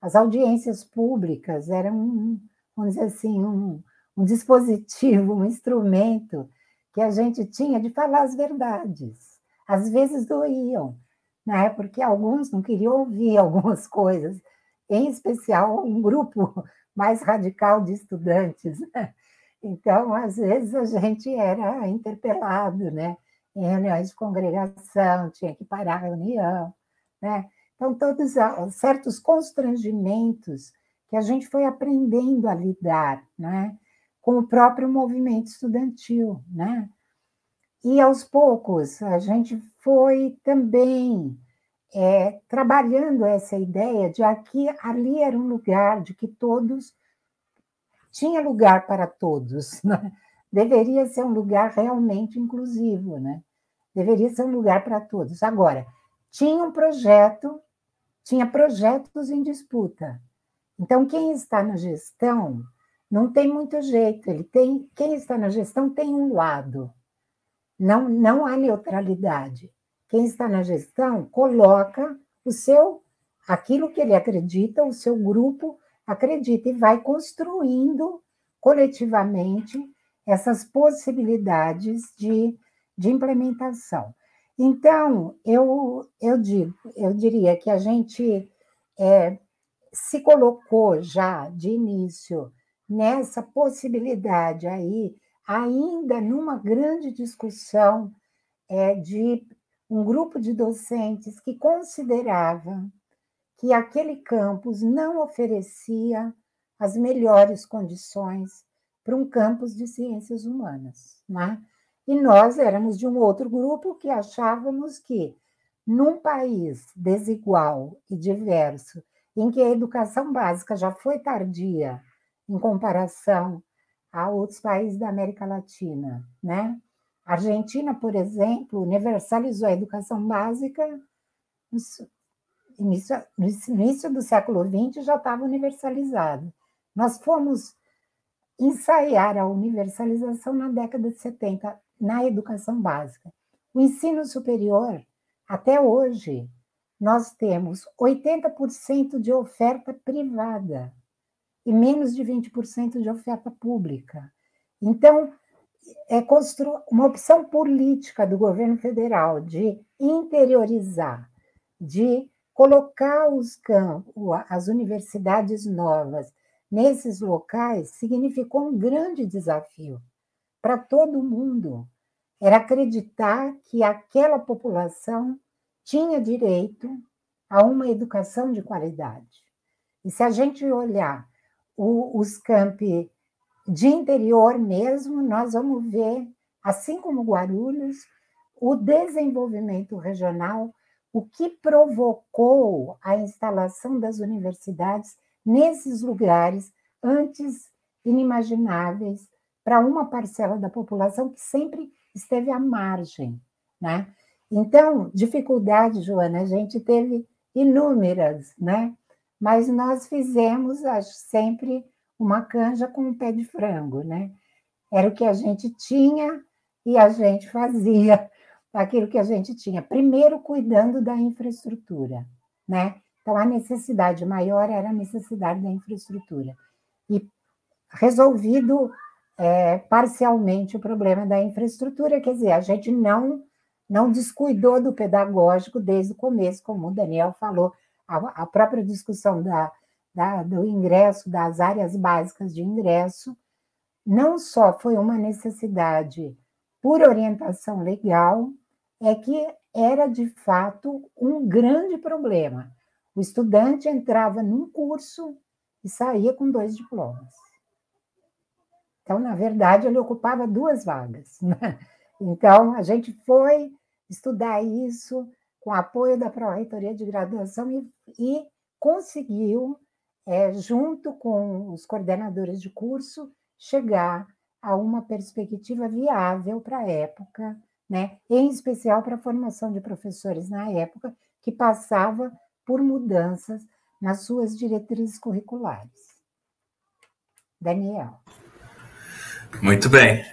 As audiências públicas eram, vamos dizer assim, um dispositivo, um instrumento que a gente tinha de falar as verdades. Às vezes doíam, né? Porque alguns não queriam ouvir algumas coisas, em especial um grupo mais radical de estudantes, né? Então, às vezes, a gente era interpelado, né? Em reuniões de congregação, tinha que parar a reunião, né? Então, todos certos constrangimentos que a gente foi aprendendo a lidar, né? Com o próprio movimento estudantil, né? E, aos poucos, a gente foi também trabalhando essa ideia de que ali era um lugar de que todos tinha lugar para todos, né? Deveria ser um lugar realmente inclusivo, né? Deveria ser um lugar para todos. Agora, tinha projetos em disputa. Então, quem está na gestão não tem muito jeito. Quem está na gestão tem um lado. Não há neutralidade. Quem está na gestão coloca aquilo que ele acredita, o seu grupo acredita, e vai construindo coletivamente essas possibilidades de implementação. Então, eu diria que a gente se colocou já de início nessa possibilidade aí, ainda numa grande discussão de um grupo de docentes que considerava que aquele campus não oferecia as melhores condições para um campus de ciências humanas, né? E nós éramos de um outro grupo que achávamos que num país desigual e diverso, em que a educação básica já foi tardia em comparação a outros países da América Latina, né? A Argentina, por exemplo, universalizou a educação básica no início do século XX, já estava universalizada. Nós fomos ensaiar a universalização na década de 70, na educação básica. O ensino superior, até hoje, nós temos 80% de oferta privada e menos de 20% de oferta pública. Então, é uma opção política do governo federal de interiorizar, de colocar as universidades novas nesses locais, significou um grande desafio para todo mundo. Era acreditar que aquela população tinha direito a uma educação de qualidade. E se a gente olhar os campi de interior mesmo, nós vamos ver, assim como Guarulhos, o desenvolvimento regional, o que provocou a instalação das universidades nesses lugares antes inimagináveis para uma parcela da população que sempre esteve à margem, né? Então, dificuldades, Joana, a gente teve inúmeras, né? Mas nós fizemos, acho, sempre uma canja com um pé de frango, né? Era o que a gente tinha e a gente fazia aquilo que a gente tinha. Primeiro, cuidando da infraestrutura, né? Então, a necessidade maior era a necessidade da infraestrutura. E resolvido parcialmente o problema da infraestrutura, quer dizer, a gente não descuidou do pedagógico desde o começo, como o Daniel falou, a própria discussão do ingresso, das áreas básicas de ingresso, não só foi uma necessidade por orientação legal, é que era, de fato, um grande problema. O estudante entrava num curso e saía com 2 diplomas. Então, na verdade, ele ocupava 2 vagas, né? Então, a gente foi estudar isso com apoio da Pró-Reitoria de Graduação e conseguiu, junto com os coordenadores de curso, chegar a uma perspectiva viável para a época, né? Em especial para a formação de professores na época, que passava por mudanças nas suas diretrizes curriculares. Daniel. Muito bem.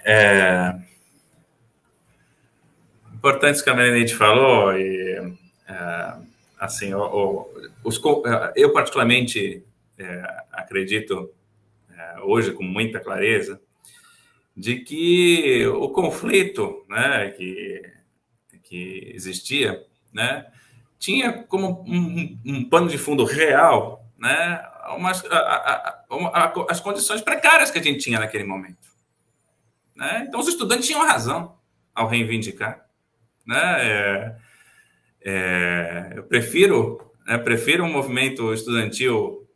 Importante isso que a Marinete falou, e assim, eu particularmente acredito hoje com muita clareza de que o conflito, né, que existia, né, tinha como um pano de fundo real, né, as condições precárias que a gente tinha naquele momento, né? Então, os estudantes tinham razão ao reivindicar, né? Eu prefiro um movimento estudantil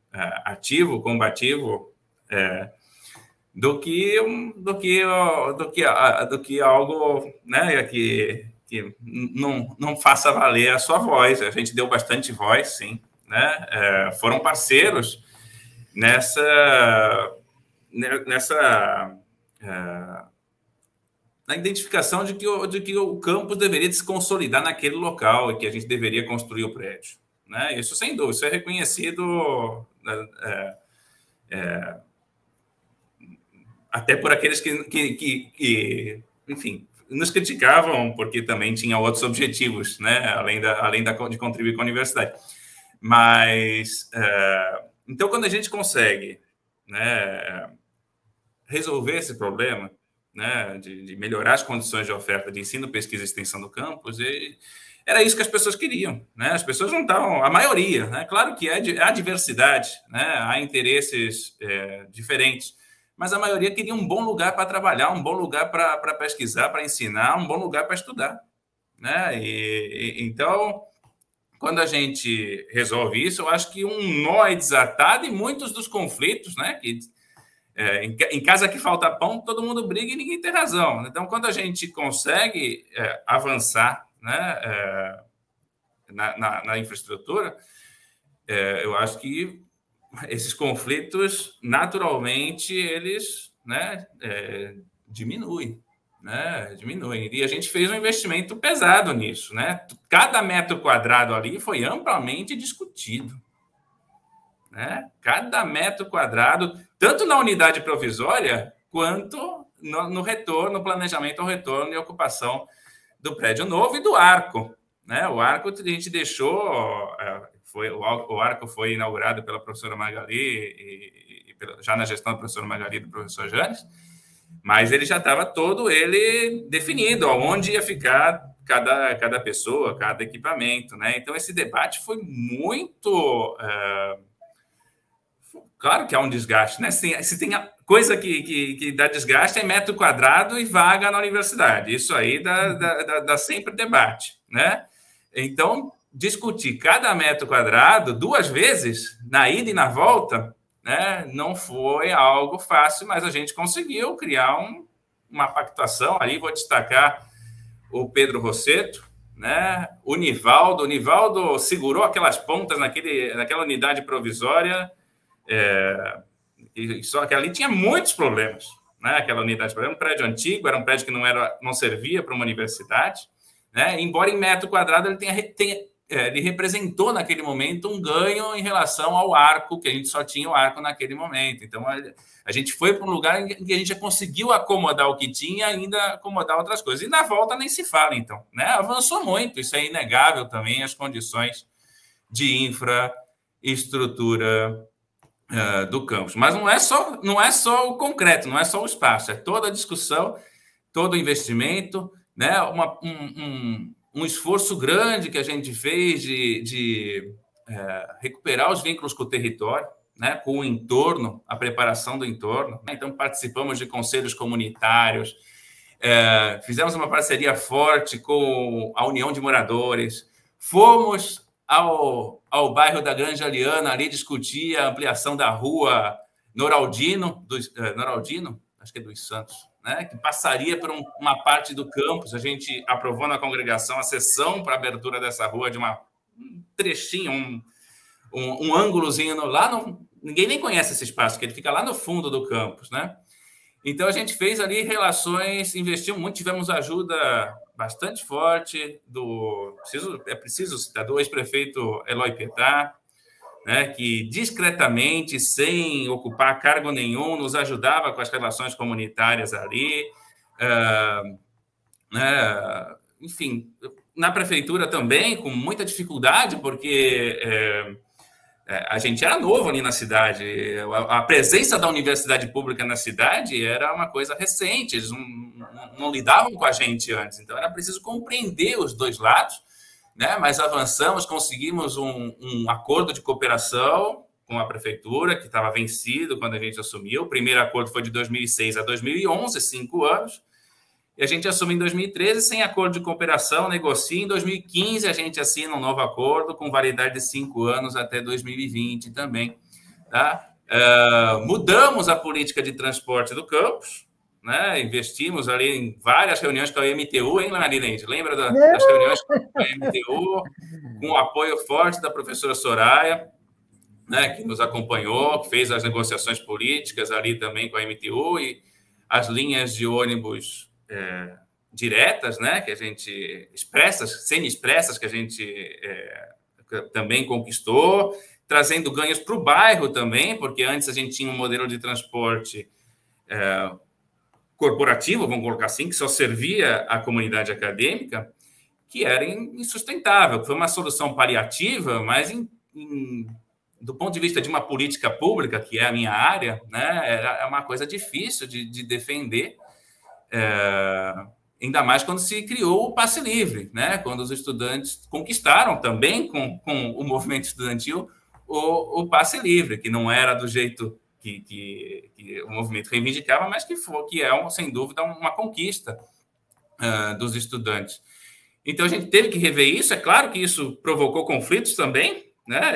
ativo, combativo, do que algo, né, que não faça valer a sua voz. A gente deu bastante voz, sim, né? Foram parceiros na identificação de que o campus deveria se consolidar naquele local e que a gente deveria construir o prédio, né? Isso, sem dúvida, isso é reconhecido até por aqueles que, enfim, nos criticavam porque também tinha outros objetivos, né? Além de contribuir com a universidade. Mas, então, quando a gente consegue, né, resolver esse problema, né, de melhorar as condições de oferta de ensino, pesquisa e extensão do campus, era isso que as pessoas queriam, né? As pessoas não estavam, a maioria, né? Claro que há diversidade, né? Há interesses diferentes, mas a maioria queria um bom lugar para trabalhar, um bom lugar para pesquisar, para ensinar, um bom lugar para estudar, né? Então, quando a gente resolve isso, eu acho que um nó é desatado e muitos dos conflitos, né, que em casa que falta pão, todo mundo briga e ninguém tem razão. Então, quando a gente consegue avançar, né, na infraestrutura, eu acho que esses conflitos, naturalmente, eles, né, diminuem. Né, diminuem. E a gente fez um investimento pesado nisso. Né? Cada metro quadrado ali foi amplamente discutido. Né? Cada metro quadrado, tanto na unidade provisória, quanto no retorno, no planejamento ao retorno e ocupação do prédio novo e do arco. Né? O arco a gente deixou... o arco foi inaugurado pela professora Magali, já na gestão da professora Magali e do professor Janes, mas ele já estava todo ele definido, onde ia ficar cada pessoa, cada equipamento. Né? Então, esse debate foi muito... Claro que há um desgaste. Né? Se tem coisa que dá desgaste é metro quadrado e vaga na universidade. Isso aí dá sempre debate. Né? Então, discutir cada metro quadrado 2 vezes, na ida e na volta... Né? Não foi algo fácil, mas a gente conseguiu criar uma pactuação. Ali vou destacar o Pedro Rosseto, né? O Nivaldo. O Nivaldo segurou aquelas pontas naquela unidade provisória, só que ali tinha muitos problemas. Né? Aquela unidade provisória, um prédio antigo, era um prédio que não servia para uma universidade. Né? Embora em metro quadrado ele representou naquele momento um ganho em relação ao arco, que a gente só tinha o arco naquele momento. Então, a gente foi para um lugar em que a gente já conseguiu acomodar o que tinha e ainda acomodar outras coisas. E na volta nem se fala, então. Né? Avançou muito, isso é inegável também, as condições de infraestrutura do campus. Mas não é só o concreto, não é só o espaço, é toda a discussão, todo o investimento, né? Um esforço grande que a gente fez de recuperar os vínculos com o território, né, com o entorno, a preparação do entorno. Então, participamos de conselhos comunitários, fizemos uma parceria forte com a União de Moradores, fomos ao bairro da Granja Aliana, ali discutir a ampliação da rua Noraldino, acho que é dos Santos, né, que passaria por uma parte do campus. A gente aprovou na congregação a sessão para a abertura dessa rua de um trechinho, um ângulozinho ninguém nem conhece esse espaço, que ele fica lá no fundo do campus, né? Então a gente fez ali relações, investiu muito, tivemos ajuda bastante forte é preciso citar, do ex-prefeito Eloy Petar, né, que discretamente, sem ocupar cargo nenhum, nos ajudava com as relações comunitárias ali. Enfim, na prefeitura também, com muita dificuldade, porque a gente era novo ali na cidade. A presença da universidade pública na cidade era uma coisa recente, eles não lidavam com a gente antes, então era preciso compreender os dois lados. Né? Mas avançamos, conseguimos um acordo de cooperação com a prefeitura, que estava vencido quando a gente assumiu. O primeiro acordo foi de 2006 a 2011, 5 anos. E a gente assume em 2013 sem acordo de cooperação, negocia. Em 2015, a gente assina um novo acordo com validade de 5 anos até 2020 também. Tá? Mudamos a política de transporte do campus. Né? Investimos ali em várias reuniões com a MTU, hein, Marilene? Lembra das reuniões com a MTU, com o apoio forte da professora Soraya, né, que nos acompanhou, que fez as negociações políticas ali também com a MTU, e as linhas de ônibus diretas, né, que a gente semi-expressas, que a gente também conquistou, trazendo ganhos para o bairro também, porque antes a gente tinha um modelo de transporte corporativo, vamos colocar assim, que só servia à comunidade acadêmica, que era insustentável. Foi uma solução paliativa, mas do ponto de vista de uma política pública, que é a minha área, né, é uma coisa difícil de defender, ainda mais quando se criou o passe livre, né, quando os estudantes conquistaram também com o movimento estudantil o passe livre, que não era do jeito que o movimento reivindicava, mas que é, sem dúvida, uma conquista dos estudantes. Então, a gente teve que rever isso. É claro que isso provocou conflitos também, né?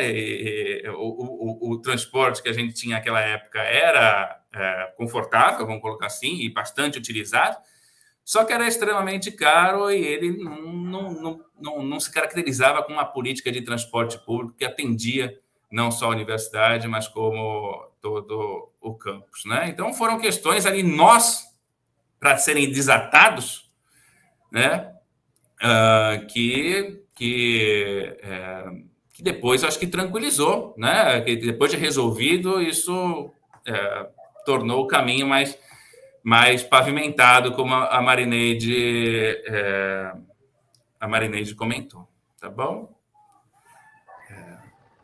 O transporte que a gente tinha naquela época era confortável, vamos colocar assim, e bastante utilizado, só que era extremamente caro e ele não se caracterizava com uma política de transporte público que atendia não só a universidade, mas como todo o campus, né? Então, foram questões ali, para serem desatados, né? Que depois acho que tranquilizou, né? Que depois de resolvido, isso tornou o caminho mais pavimentado, como a Marineide comentou, tá bom?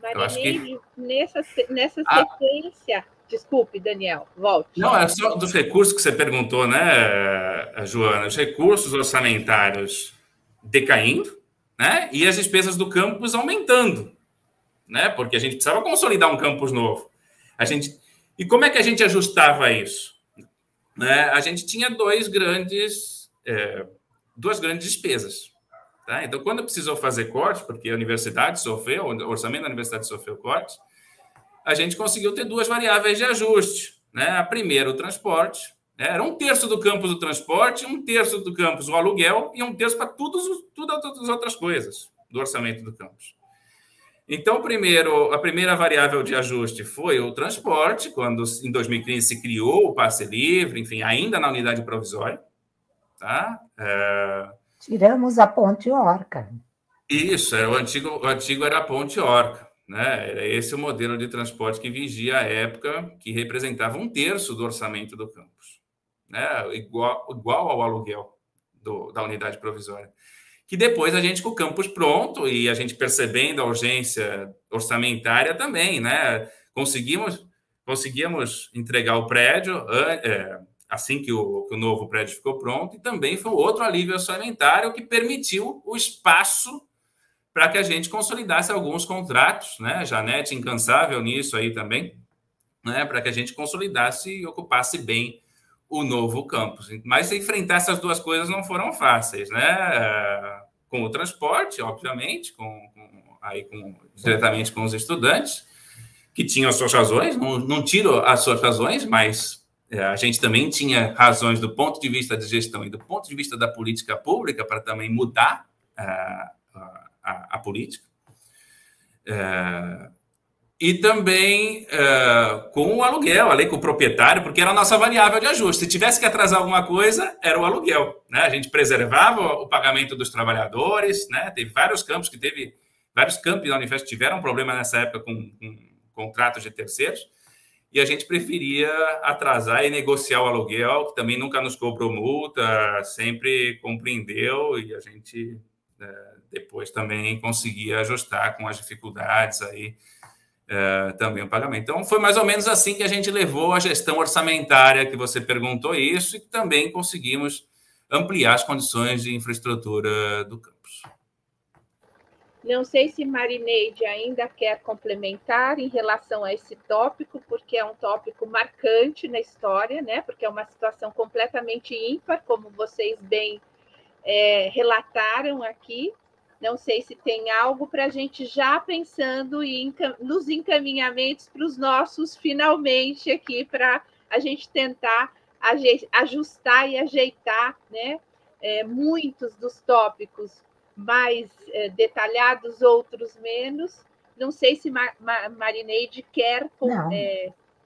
Marineide, nessa sequência... Desculpe, Daniel, volte. Não, é só dos recursos que você perguntou, né, Joana? Os recursos orçamentários decaindo, né? E as despesas do campus aumentando, né? Porque a gente precisava consolidar um campus novo. E como é que a gente ajustava isso? Né? A gente tinha duas grandes despesas. Tá? Então, quando precisou fazer corte, porque a universidade sofreu, o orçamento da universidade sofreu corte, a gente conseguiu ter duas variáveis de ajuste. Né? A primeira, o transporte. Era 1/3 do campus o transporte, 1/3 do campus o aluguel e 1/3 para todas as outras coisas do orçamento do campus. Então, a primeira variável de ajuste foi o transporte, quando em 2015 se criou o passe livre, enfim, ainda na unidade provisória. Tá? Tiramos a Ponte Orca. Isso, o antigo era a Ponte Orca. Né? Era esse o modelo de transporte que vigia à época, que representava 1/3 do orçamento do campus, né? igual ao aluguel da unidade provisória. Que depois a gente, com o campus pronto e a gente percebendo a urgência orçamentária também, né? Conseguimos entregar o prédio assim que o novo prédio ficou pronto, e também foi outro alívio orçamentário que permitiu o espaço para que a gente consolidasse alguns contratos, né? Janete incansável nisso aí também, né? Para que a gente consolidasse e ocupasse bem o novo campus. Mas enfrentar essas duas coisas não foram fáceis, né? Com o transporte, obviamente, diretamente com os estudantes, que tinham as suas razões, não tiro as suas razões, mas a gente também tinha razões do ponto de vista de gestão e do ponto de vista da política pública para também mudar a política. E também com o aluguel, com o proprietário, porque era a nossa variável de ajuste. Se tivesse que atrasar alguma coisa, era o aluguel. Né? A gente preservava o pagamento dos trabalhadores, né? Teve vários campos vários campi da Unifesp tiveram problema nessa época com contratos de terceiros, e a gente preferia atrasar e negociar o aluguel, que também nunca nos cobrou multa, sempre compreendeu, e a gente depois também conseguia ajustar com as dificuldades aí também o pagamento. Então, foi mais ou menos assim que a gente levou a gestão orçamentária, que você perguntou isso, e também conseguimos ampliar as condições de infraestrutura do campus. Não sei se Marineide ainda quer complementar em relação a esse tópico, porque é um tópico marcante na história, né? Porque é uma situação completamente ímpar, como vocês bem relataram aqui. Não sei se tem algo para a gente já pensando nos encaminhamentos para os nossos finalmente aqui, para a gente tentar ajustar e ajeitar, né? Muitos dos tópicos mais detalhados, outros menos. Não sei se Marineide quer...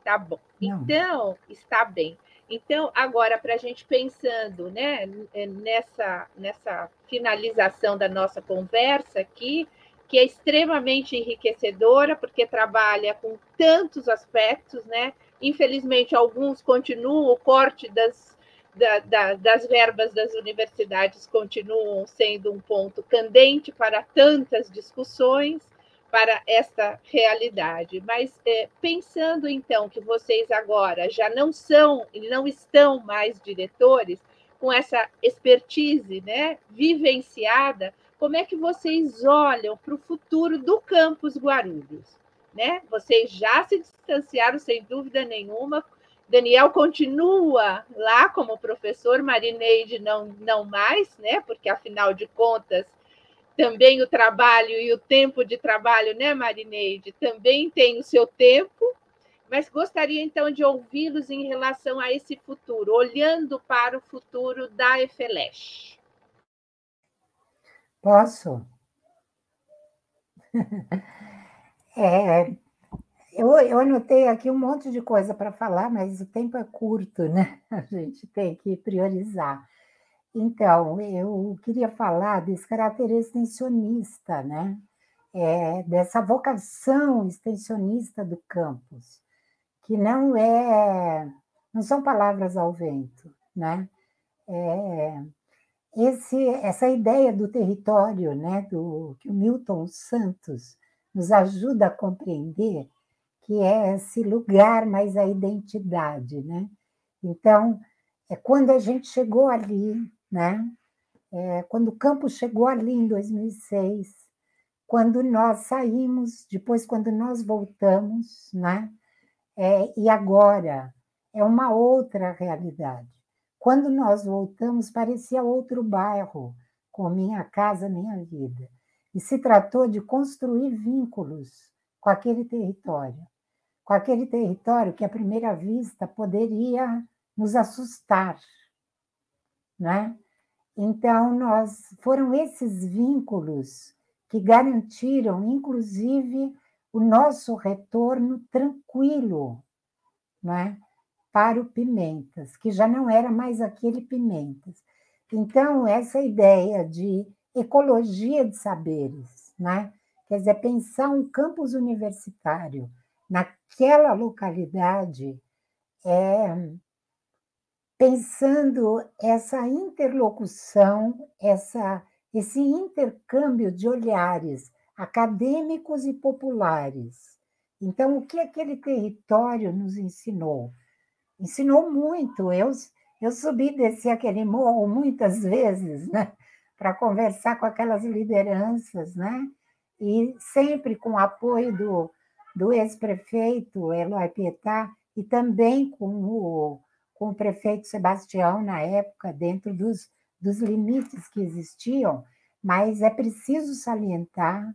Tá bom. Não. Então, está bem. Então, agora, para a gente pensando, né, nessa finalização da nossa conversa aqui, que é extremamente enriquecedora, porque trabalha com tantos aspectos, né? Infelizmente, alguns continuam, o corte das verbas das universidades continuam sendo um ponto candente para tantas discussões, para esta realidade. Mas pensando, então, que vocês agora já não estão mais diretores, com essa expertise, né, vivenciada, como é que vocês olham para o futuro do campus Guarulhos? Né? Vocês já se distanciaram, sem dúvida nenhuma. Daniel continua lá como professor, Marineide não mais, né? Porque, afinal de contas, também o trabalho e o tempo de trabalho, né, Marineide, também tem o seu tempo. Mas gostaria, então, de ouvi-los em relação a esse futuro, olhando para o futuro da EFELESH. Posso? Eu anotei aqui um monte de coisa para falar, mas o tempo é curto, né? A gente tem que priorizar. Então, eu queria falar desse caráter extensionista, né? Dessa vocação extensionista do campus, que não são palavras ao vento, né? Essa ideia do território, né? Que o Milton Santos nos ajuda a compreender, que é esse lugar mais a identidade, né? Então, quando a gente chegou ali, né? Quando o campus chegou ali em 2006, quando nós saímos, depois quando nós voltamos, né? E agora é uma outra realidade. Quando nós voltamos, parecia outro bairro, com Minha Casa Minha Vida. E se tratou de construir vínculos com aquele território que, à primeira vista, poderia nos assustar, né? Então, foram esses vínculos que garantiram, inclusive, o nosso retorno tranquilo, né, para o Pimentas, que já não era mais aquele Pimentas. Então, essa ideia de ecologia de saberes, né, quer dizer, pensar um campus universitário naquela localidade, pensando essa interlocução, esse intercâmbio de olhares acadêmicos e populares. Então, o que aquele território nos ensinou? Ensinou muito. Eu subi e desci aquele morro muitas vezes, né, para conversar com aquelas lideranças, né, e sempre com o apoio do ex-prefeito Eloy Pietá e também com o prefeito Sebastião, na época, dentro dos limites que existiam, mas é preciso salientar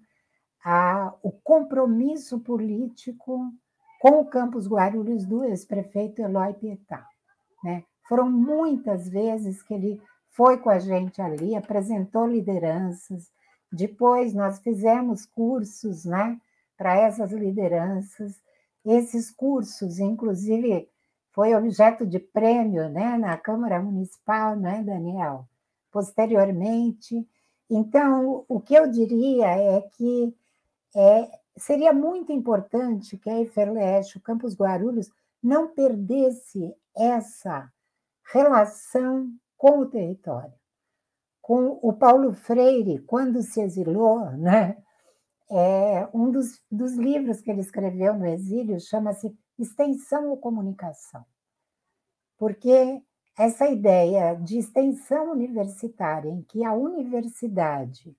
o compromisso político com o Campus Guarulhos do ex-prefeito Eloy Pietá, né? Foram muitas vezes que ele foi com a gente ali, apresentou lideranças, depois nós fizemos cursos, né, para essas lideranças. Esses cursos, inclusive, foi objeto de prêmio, né, na Câmara Municipal, né, Daniel? Posteriormente. Então, o que eu diria é que seria muito importante que a EFELESH, o Campus Guarulhos, não perdesse essa relação com o território. Com o Paulo Freire, quando se exilou, né, um dos livros que ele escreveu no exílio chama-se Extensão ou Comunicação, porque essa ideia de extensão universitária, em que a universidade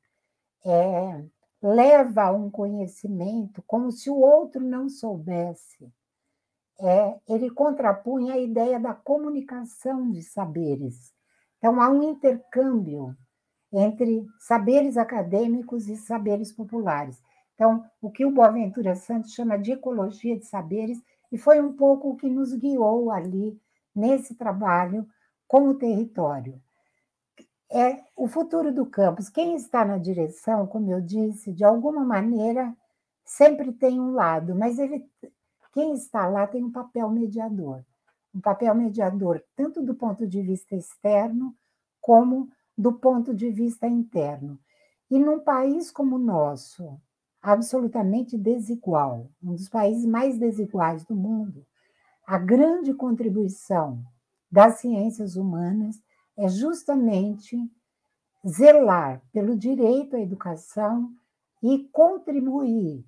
leva a um conhecimento como se o outro não soubesse, ele contrapunha a ideia da comunicação de saberes. Então, há um intercâmbio entre saberes acadêmicos e saberes populares. Então, o que o Boaventura Santos chama de ecologia de saberes, e foi um pouco o que nos guiou ali nesse trabalho com o território. O futuro do campus. Quem está na direção, como eu disse, de alguma maneira, sempre tem um lado, mas quem está lá tem um papel mediador tanto do ponto de vista externo como do ponto de vista interno. E num país como o nosso, absolutamente desigual, um dos países mais desiguais do mundo, a grande contribuição das ciências humanas é justamente zelar pelo direito à educação e contribuir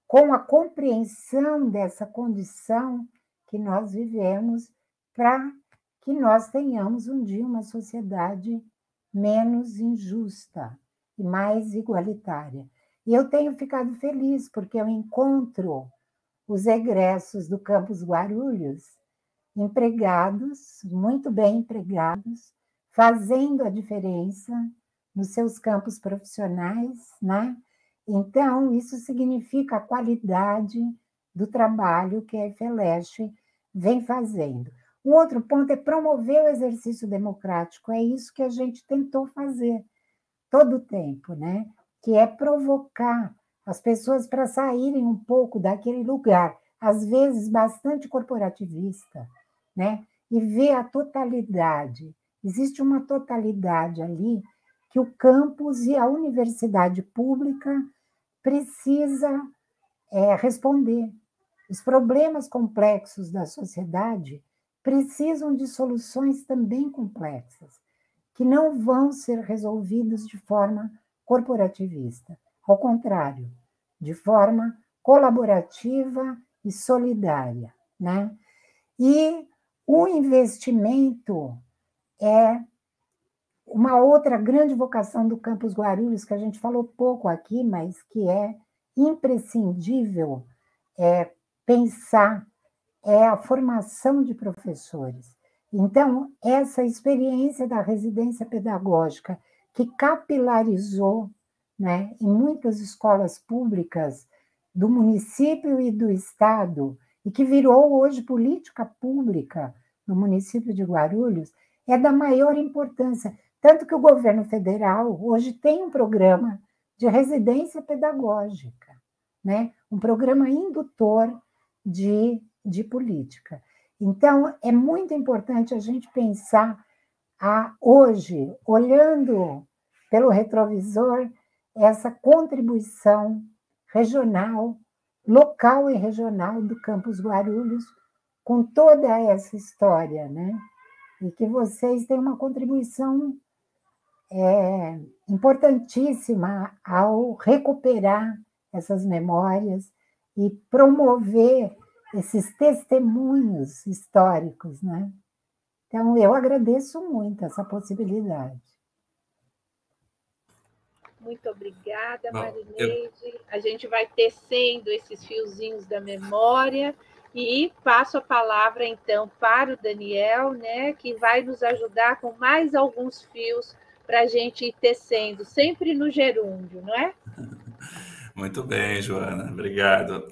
com a compreensão dessa condição que nós vivemos para que nós tenhamos um dia uma sociedade menos injusta e mais igualitária. E eu tenho ficado feliz porque eu encontro os egressos do Campus Guarulhos empregados, muito bem empregados, fazendo a diferença nos seus campos profissionais, né? Então, isso significa a qualidade do trabalho que a FLESH vem fazendo. Um outro ponto é promover o exercício democrático, é isso que a gente tentou fazer todo o tempo, né? Que é provocar as pessoas para saírem um pouco daquele lugar, às vezes bastante corporativista, né? E ver a totalidade. Existe uma totalidade ali que o campus e a universidade pública precisa responder. Os problemas complexos da sociedade precisam de soluções também complexas, que não vão ser resolvidos de forma corporativista. Ao contrário, de forma colaborativa e solidária, né? E o investimento é uma outra grande vocação do Campus Guarulhos, que a gente falou pouco aqui, mas que é imprescindível pensar, é a formação de professores. Então, essa experiência da residência pedagógica, que capilarizou, né, em muitas escolas públicas do município e do estado, e que virou hoje política pública no município de Guarulhos, é da maior importância. Tanto que o governo federal hoje tem um programa de residência pedagógica, né? Um programa indutor de política. Então, é muito importante a gente pensar hoje, olhando pelo retrovisor, essa contribuição regional, local e regional do Campus Guarulhos, com toda essa história, né? E que vocês têm uma contribuição importantíssima ao recuperar essas memórias e promover esses testemunhos históricos, né? Então, eu agradeço muito essa possibilidade. Muito obrigada, Marineide. A gente vai tecendo esses fiozinhos da memória e passo a palavra, então, para o Daniel, né, que vai nos ajudar com mais alguns fios para a gente ir tecendo, sempre no gerúndio, não é? Muito bem, Joana, obrigado.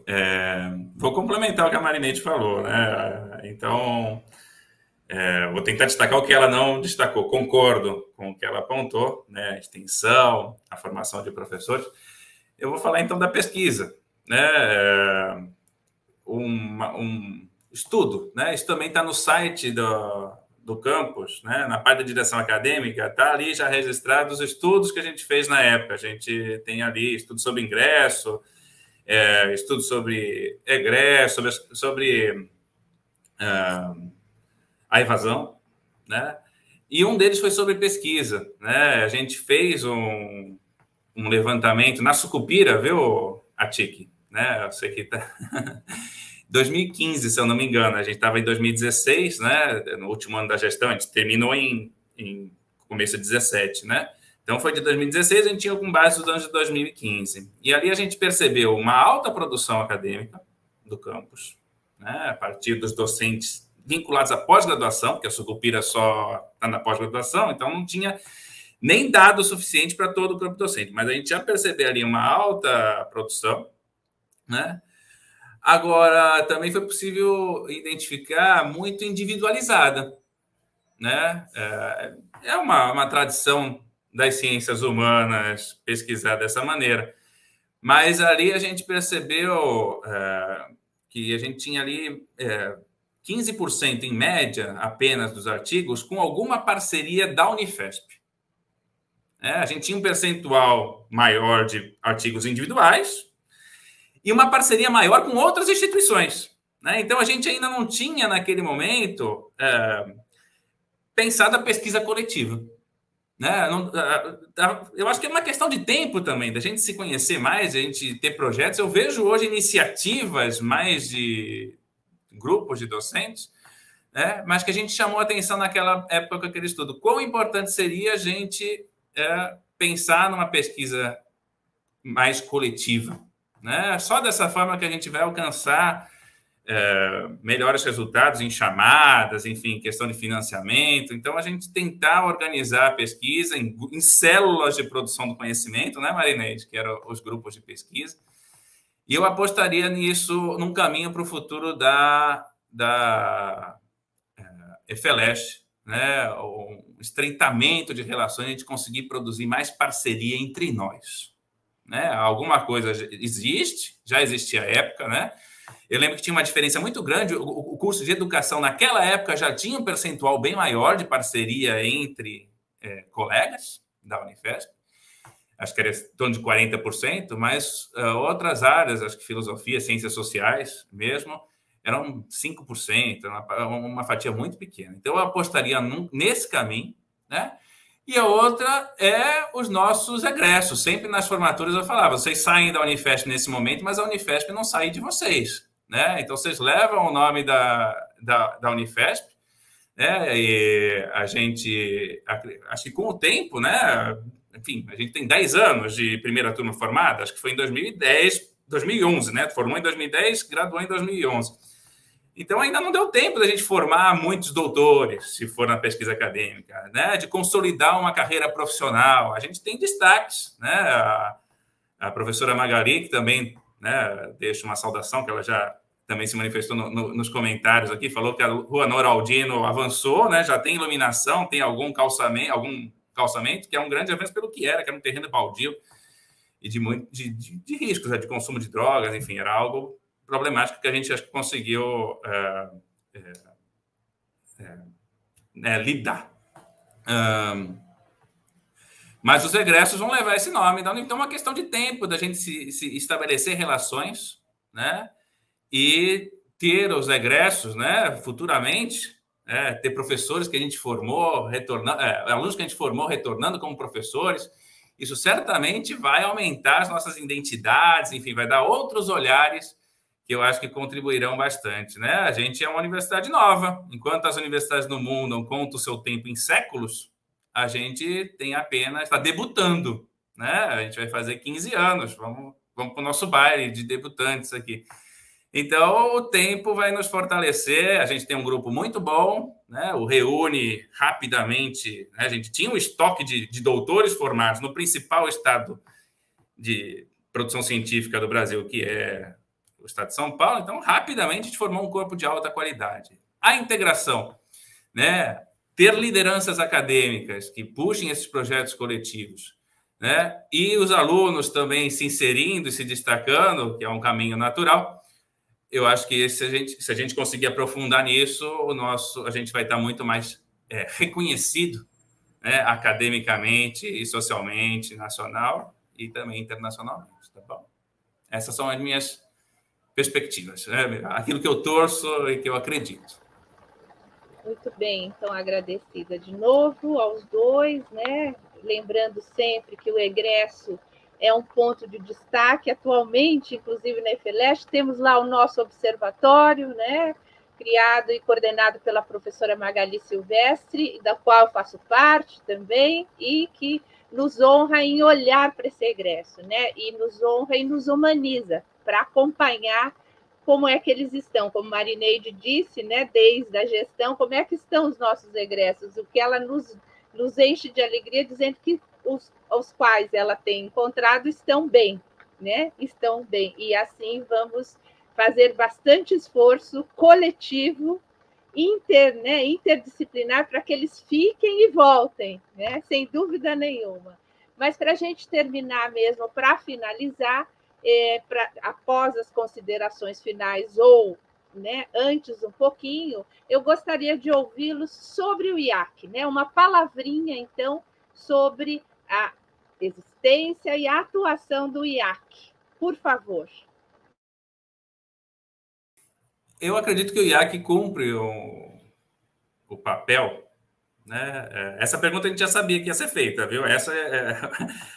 Vou complementar o que a Marineide falou, né? Então, vou tentar destacar o que ela não destacou. Concordo com o que ela apontou, né? A extensão, a formação de professores. Eu vou falar, então, da pesquisa, né? Um estudo, né? Isso também está no site do campus, né? Na parte da direção acadêmica, está ali já registrado os estudos que a gente fez na época. A gente tem ali estudo sobre ingresso, estudo sobre egresso, sobre a evasão, né? E um deles foi sobre pesquisa, né? A gente fez um levantamento na Sucupira, viu, Atik? Né? Eu sei que tá... 2015, se eu não me engano, a gente estava em 2016, né? No último ano da gestão, a gente terminou em começo de 17, né? Então, foi de 2016, a gente tinha com base os anos de 2015. E ali a gente percebeu uma alta produção acadêmica do campus, né? A partir dos docentes vinculados à pós-graduação, porque a Sucupira só está na pós-graduação, então não tinha nem dado suficiente para todo o campo docente, mas a gente já percebeu ali uma alta produção, né? Agora, também foi possível identificar muito individualizada, né? É uma tradição das ciências humanas pesquisar dessa maneira, mas ali a gente percebeu que a gente tinha ali 15% em média apenas dos artigos com alguma parceria da Unifesp. A gente tinha um percentual maior de artigos individuais e uma parceria maior com outras instituições, né? Então, a gente ainda não tinha, naquele momento, pensado a pesquisa coletiva, né? Eu acho que é uma questão de tempo também, da gente se conhecer mais, a gente ter projetos. Eu vejo hoje iniciativas mais de grupos de docentes, né? Mas que a gente chamou a atenção naquela época, aquele estudo. Quão importante seria a gente pensar numa pesquisa mais coletiva, né? Só dessa forma que a gente vai alcançar melhores resultados em chamadas, enfim, questão de financiamento. Então, a gente tentar organizar a pesquisa em células de produção do conhecimento, né, Marineide, que eram os grupos de pesquisa, E eu apostaria nisso, num caminho para o futuro da EFELESH, né? Um estreitamento de relações, a gente conseguir produzir mais parceria entre nós. Né? Alguma coisa existe, já existia à época, né? Eu lembro que tinha uma diferença muito grande. O curso de educação, naquela época, já tinha um percentual bem maior de parceria entre colegas da Unifesp. Acho que era em torno de 40%, mas outras áreas, acho que filosofia, ciências sociais mesmo, eram 5%, uma fatia muito pequena. Então, eu apostaria nesse caminho, né? E a outra é os nossos egressos. Sempre nas formaturas eu falava, vocês saem da Unifesp nesse momento, mas a Unifesp não sai de vocês, né? Então, vocês levam o nome da Unifesp, né? E a gente, acho que com o tempo, né? Enfim, a gente tem 10 anos de primeira turma formada, acho que foi em 2011, né? Formou em 2010, graduou em 2011. Então, ainda não deu tempo da gente formar muitos doutores, se for na pesquisa acadêmica, né? De consolidar uma carreira profissional. A gente tem destaques, né? A professora Magali, que também, né, deixa uma saudação, que ela já também se manifestou nos comentários aqui, falou que a Rua Nora Aldino avançou, né? Já tem iluminação, tem algum calçamento, que é um grande avanço pelo que era um terreno baldio e de riscos, né? De consumo de drogas, enfim, era algo problemático que a gente acho que conseguiu lidar. Mas os egressos vão levar esse nome, então é uma questão de tempo da gente se estabelecer relações, né? E ter os egressos, né? Futuramente, ter professores que a gente formou, alunos que a gente formou retornando como professores. Isso certamente vai aumentar as nossas identidades, enfim, vai dar outros olhares que eu acho que contribuirão bastante, né? A gente é uma universidade nova. Enquanto as universidades no mundo contam o seu tempo em séculos, a gente está debutando, né? A gente vai fazer 15 anos. Vamos para o nosso baile de debutantes aqui. Então, o tempo vai nos fortalecer. A gente tem um grupo muito bom, né? O reúne rapidamente, né? A gente tinha um estoque de doutores formados no principal estado de produção científica do Brasil, que é o estado de São Paulo. Então, rapidamente, a gente formou um corpo de alta qualidade. A integração, né? Ter lideranças acadêmicas que puxem esses projetos coletivos, né? E os alunos também se inserindo e se destacando, que é um caminho natural. Eu acho que se a gente conseguir aprofundar nisso, a gente vai estar muito mais reconhecido, né? Academicamente e socialmente, nacional e também internacionalmente, tá bom? Essas são as minhas perspectivas, né? Aquilo que eu torço e que eu acredito. Muito bem, então agradecida de novo aos dois, né? Lembrando sempre que o egresso é um ponto de destaque. Atualmente, inclusive na EFELESH, temos lá o nosso observatório, né? Criado e coordenado pela professora Magali Silvestre, da qual eu faço parte também, e que nos honra em olhar para esse egresso, né? E nos honra e nos humaniza para acompanhar como é que eles estão, como Marineide disse, né, desde a gestão, como é que estão os nossos egressos, o que ela nos enche de alegria, dizendo que os quais ela tem encontrado estão bem, né? Estão bem. E assim vamos fazer bastante esforço coletivo, interdisciplinar, para que eles fiquem e voltem, né? Sem dúvida nenhuma. Mas para a gente terminar mesmo, para finalizar, após as considerações finais ou, né, antes um pouquinho, eu gostaria de ouvi-los sobre o IAC, né? Uma palavrinha, então, sobre a existência e a atuação do IAC. Por favor. Eu acredito que o IAC cumpre o papel, né? Essa pergunta a gente já sabia que ia ser feita, viu? Essa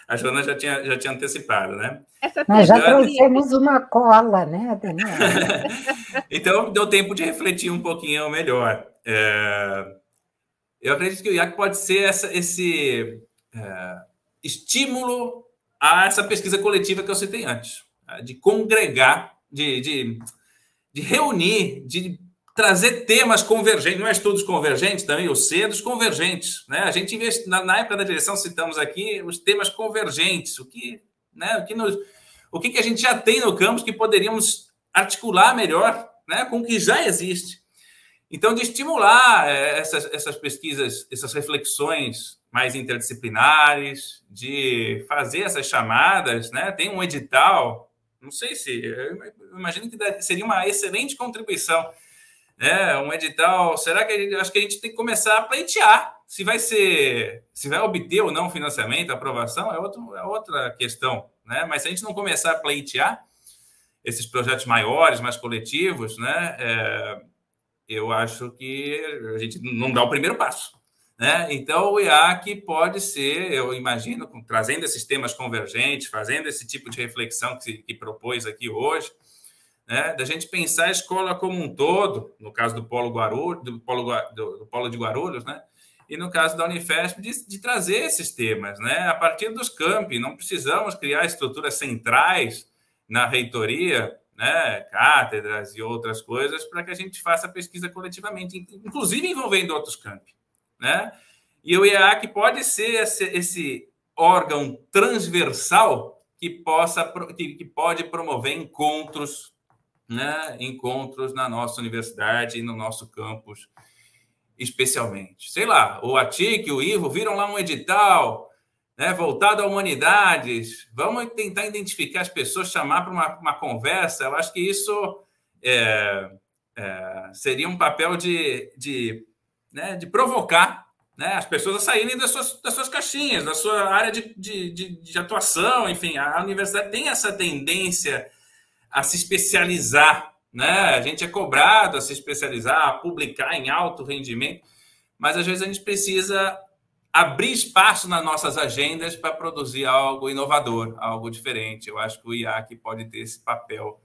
a Joana já tinha antecipado, né? Nós já trouxemos uma cola, né, Daniel? Então, deu tempo de refletir um pouquinho melhor. Eu acredito que o IAC pode ser esse estímulo a essa pesquisa coletiva que eu citei antes, de congregar, de reunir, de trazer temas convergentes, não é estudos convergentes também, os cedos convergentes, né? A gente, na época da direção, citamos aqui os temas convergentes, o que o que a gente já tem no campus que poderíamos articular melhor, né, com o que já existe. Então, de estimular essas pesquisas, essas reflexões mais interdisciplinares, de fazer essas chamadas, né? Tem um edital, não sei se... Eu imagino que seria uma excelente contribuição. Um edital, será que acho que a gente tem que começar a pleitear se vai obter ou não financiamento, aprovação, é outra questão, né? Mas se a gente não começar a pleitear esses projetos maiores, mais coletivos, né? Eu acho que a gente não dá o primeiro passo, né? Então, o IAC pode ser, eu imagino, trazendo esses temas convergentes, fazendo esse tipo de reflexão que propôs aqui hoje, né? Da gente pensar a escola como um todo, no caso do Polo Guarulhos, do Polo de Guarulhos, né? E no caso da Unifesp, de trazer esses temas, né? A partir dos campi. Não precisamos criar estruturas centrais na reitoria, né, cátedras e outras coisas, para que a gente faça a pesquisa coletivamente, inclusive envolvendo outros campi, né? E o IAC pode ser esse órgão transversal que pode promover encontros, né, encontros na nossa universidade e no nosso campus, especialmente. Sei lá, o ATIC, o Ivo viram lá um edital, né, voltado a humanidades, vamos tentar identificar as pessoas, chamar para uma conversa. Eu acho que isso seria um papel de provocar, né, as pessoas a saírem das suas caixinhas, da sua área de atuação. Enfim, a universidade tem essa tendência a se especializar, né? A gente é cobrado a se especializar, a publicar em alto rendimento, mas às vezes a gente precisa abrir espaço nas nossas agendas para produzir algo inovador, algo diferente. Eu acho que o IAC pode ter esse papel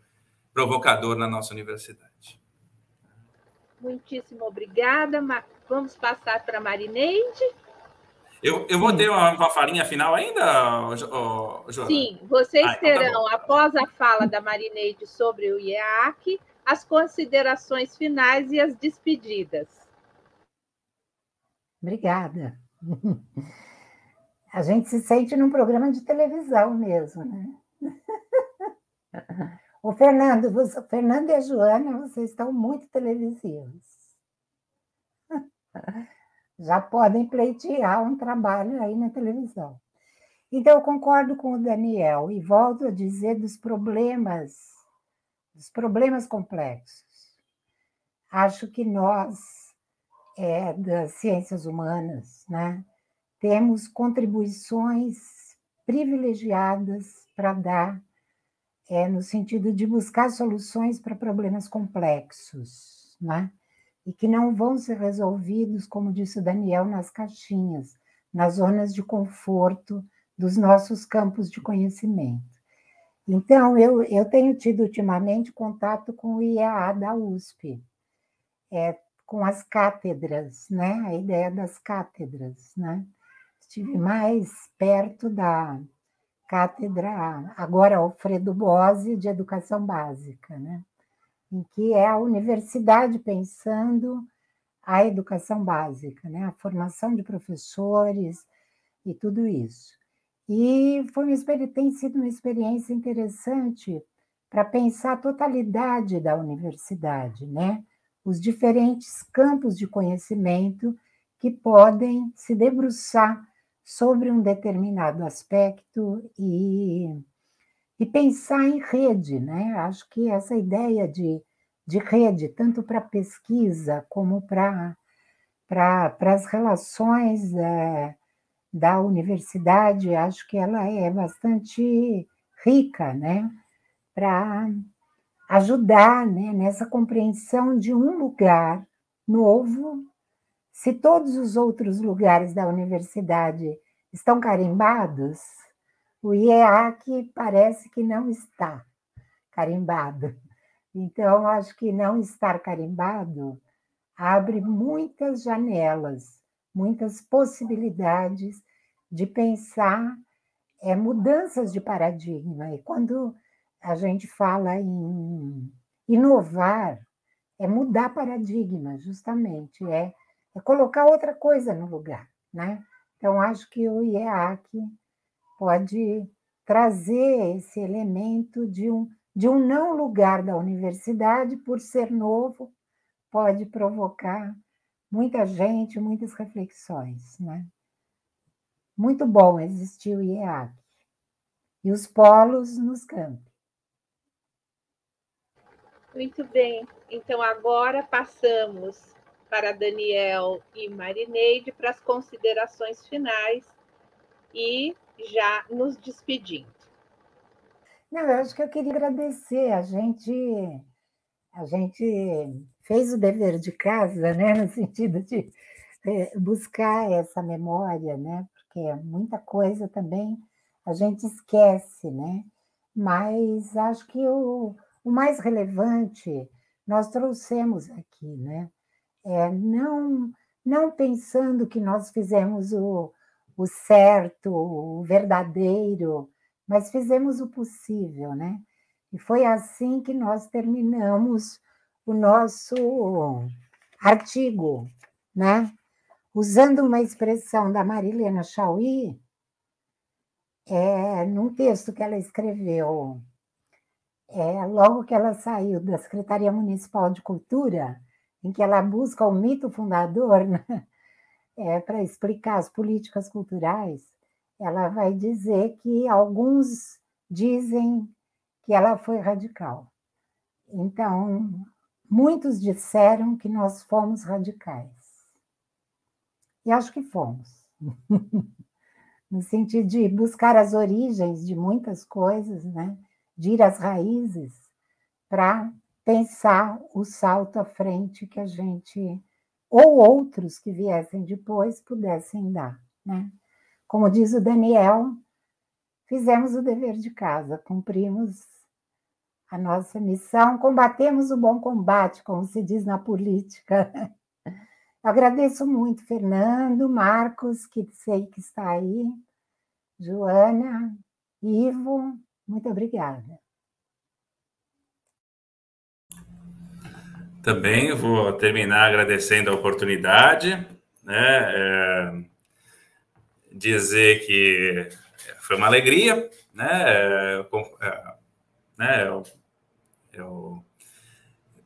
provocador na nossa universidade. Muitíssimo obrigada. Vamos passar para a Marineide. Eu vou ter uma falinha final ainda, Joana? Sim, vocês terão, tá, após a fala da Marineide sobre o IAC, as considerações finais e as despedidas. Obrigada. A gente se sente num programa de televisão mesmo, né? O Fernando e a Joana, vocês estão muito televisivos. Já podem pleitear um trabalho aí na televisão. Então, eu concordo com o Daniel e volto a dizer dos problemas complexos. Acho que nós, das ciências humanas, né, temos contribuições privilegiadas para dar, no sentido de buscar soluções para problemas complexos, né? E que não vão ser resolvidos, como disse o Daniel, nas caixinhas, nas zonas de conforto dos nossos campos de conhecimento. Então, eu tenho tido ultimamente contato com o IEA da USP, com as cátedras, né? A ideia das cátedras, né? Estive mais perto da cátedra, agora Alfredo Bose, de Educação Básica, né? Em que é a universidade pensando a educação básica, né? A formação de professores e tudo isso. E tem sido uma experiência interessante para pensar a totalidade da universidade, né? Os diferentes campos de conhecimento que podem se debruçar sobre um determinado aspecto e pensar em rede, né? Acho que essa ideia de rede, tanto para pesquisa como para as relações da universidade, acho que ela é bastante rica, né? Para ajudar, né, nessa compreensão de um lugar novo. Se todos os outros lugares da universidade estão carimbados, o IEAC parece que não está carimbado. Então, acho que não estar carimbado abre muitas janelas, muitas possibilidades de pensar mudanças de paradigma. E quando a gente fala em inovar, é mudar paradigma, justamente, é colocar outra coisa no lugar, né? Então, acho que o IEAC pode trazer esse elemento de um não lugar da universidade, por ser novo, pode provocar muita gente, muitas reflexões, né? Muito bom existir o IEAC. E os polos nos campi. Muito bem. Então, agora passamos para Daniel e Marineide para as considerações finais e já nos despedindo. Não, eu acho que eu queria agradecer. A gente fez o dever de casa, né, no sentido de buscar essa memória, né, porque muita coisa também a gente esquece, né, mas acho que o mais relevante nós trouxemos aqui, né, não pensando que nós fizemos o certo, o verdadeiro, mas fizemos o possível, né? E foi assim que nós terminamos o nosso artigo, né? Usando uma expressão da Marilena Chauí, num texto que ela escreveu, logo que ela saiu da Secretaria Municipal de Cultura, em que ela busca o mito fundador, né? Para explicar as políticas culturais, ela vai dizer que alguns dizem que ela foi radical. Então, muitos disseram que nós fomos radicais. E acho que fomos. No sentido de buscar as origens de muitas coisas, né? De ir às raízes para pensar o salto à frente que a gente, ou outros que viessem depois, pudessem dar, né? Como diz o Daniel, fizemos o dever de casa, cumprimos a nossa missão, combatemos o bom combate, como se diz na política. Eu agradeço muito, Fernando, Marcos, que sei que está aí, Joana, Ivo, muito obrigada. Também vou terminar agradecendo a oportunidade, né? Dizer que foi uma alegria, né? Eu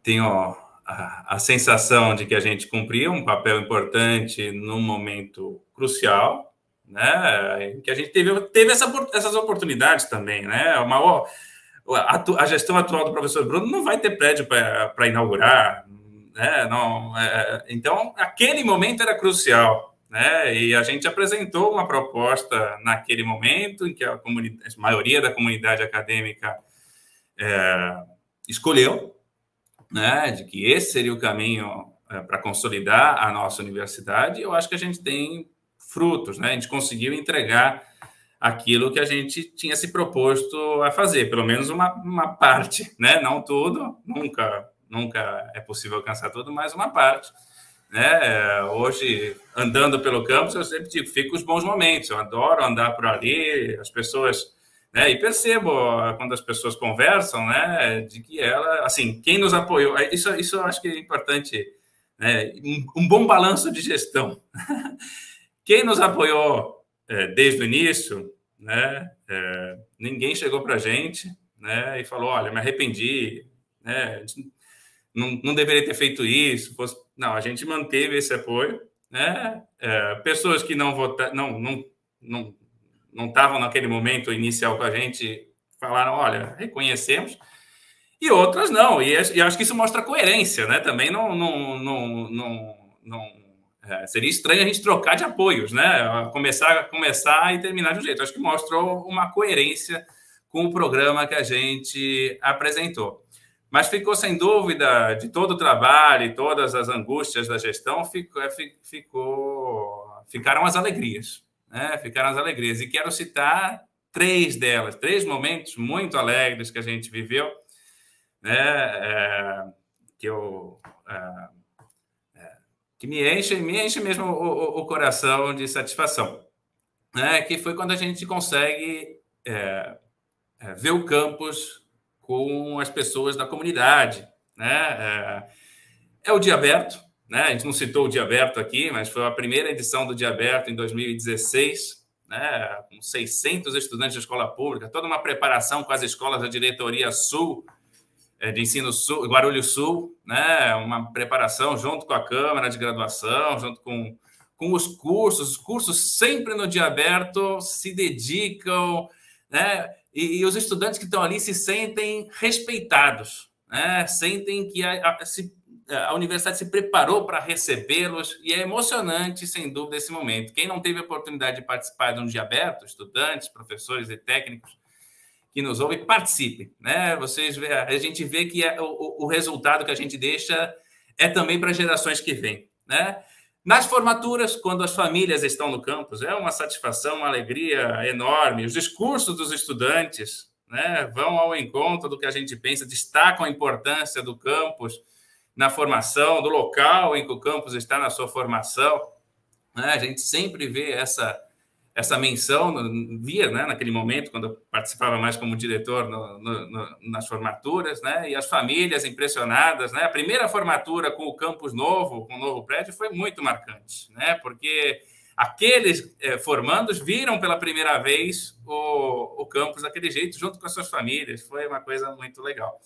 tenho a sensação de que a gente cumpriu um papel importante num momento crucial, né? Que a gente teve essas oportunidades também, né? A gestão atual do professor Bruno não vai ter prédio para inaugurar, né? Não, então, aquele momento era crucial, né? E a gente apresentou uma proposta naquele momento em que a maioria da comunidade acadêmica escolheu, né? De que esse seria o caminho para consolidar a nossa universidade. Eu acho que a gente tem frutos, né? A gente conseguiu entregar aquilo que a gente tinha se proposto a fazer, pelo menos uma parte, né? Não tudo, nunca é possível alcançar tudo, mas uma parte, né? Hoje, andando pelo campus, eu sempre digo, fico os bons momentos, eu adoro andar por ali, as pessoas, né? E percebo, quando as pessoas conversam, né? De que ela, assim, quem nos apoiou, isso eu acho que é importante, né? Um bom balanço de gestão. Quem nos apoiou desde o início, né? Ninguém chegou para a gente, né? E falou, olha, me arrependi, né? Não deveria ter feito isso. Não, a gente manteve esse apoio, né? Pessoas que não votaram, não estavam naquele momento inicial com a gente, falaram, olha, reconhecemos. E outras não. E acho que isso mostra coerência, né? Também seria estranho a gente trocar de apoios, né? Começar e terminar de um jeito. Acho que mostrou uma coerência com o programa que a gente apresentou. Mas ficou sem dúvida de todo o trabalho e todas as angústias da gestão, ficaram as alegrias, né? Ficaram as alegrias. E quero citar 3 delas, 3 momentos muito alegres que a gente viveu, né? Que me enche mesmo o coração de satisfação, né? Que foi quando a gente consegue ver o campus com as pessoas da comunidade, né? O Dia Aberto, né? A gente não citou o Dia Aberto aqui, mas foi a primeira edição do Dia Aberto em 2016, né, com 600 estudantes de escola pública, toda uma preparação com as escolas da diretoria sul, de ensino sul, Guarulhos Sul, né, uma preparação junto com a Câmara de Graduação, junto com os cursos sempre no dia aberto se dedicam, né, e os estudantes que estão ali se sentem respeitados, né, sentem que a universidade se preparou para recebê-los, e é emocionante, sem dúvida, esse momento. Quem não teve a oportunidade de participar de um dia aberto, estudantes, professores e técnicos que nos ouvem, participem, né? A gente vê que o resultado que a gente deixa é também para gerações que vêm, né? Nas formaturas, quando as famílias estão no campus, é uma satisfação, uma alegria enorme. Os discursos dos estudantes, né, vão ao encontro do que a gente pensa, destacam a importância do campus na formação, do local em que o campus está na sua formação, né? A gente sempre vê essa menção, via, né, naquele momento, quando eu participava mais como diretor nas formaturas, né, e as famílias impressionadas, né? A primeira formatura com o campus novo, com o novo prédio, foi muito marcante, né, porque aqueles formandos viram pela primeira vez o campus daquele jeito, junto com as suas famílias. Foi uma coisa muito legal.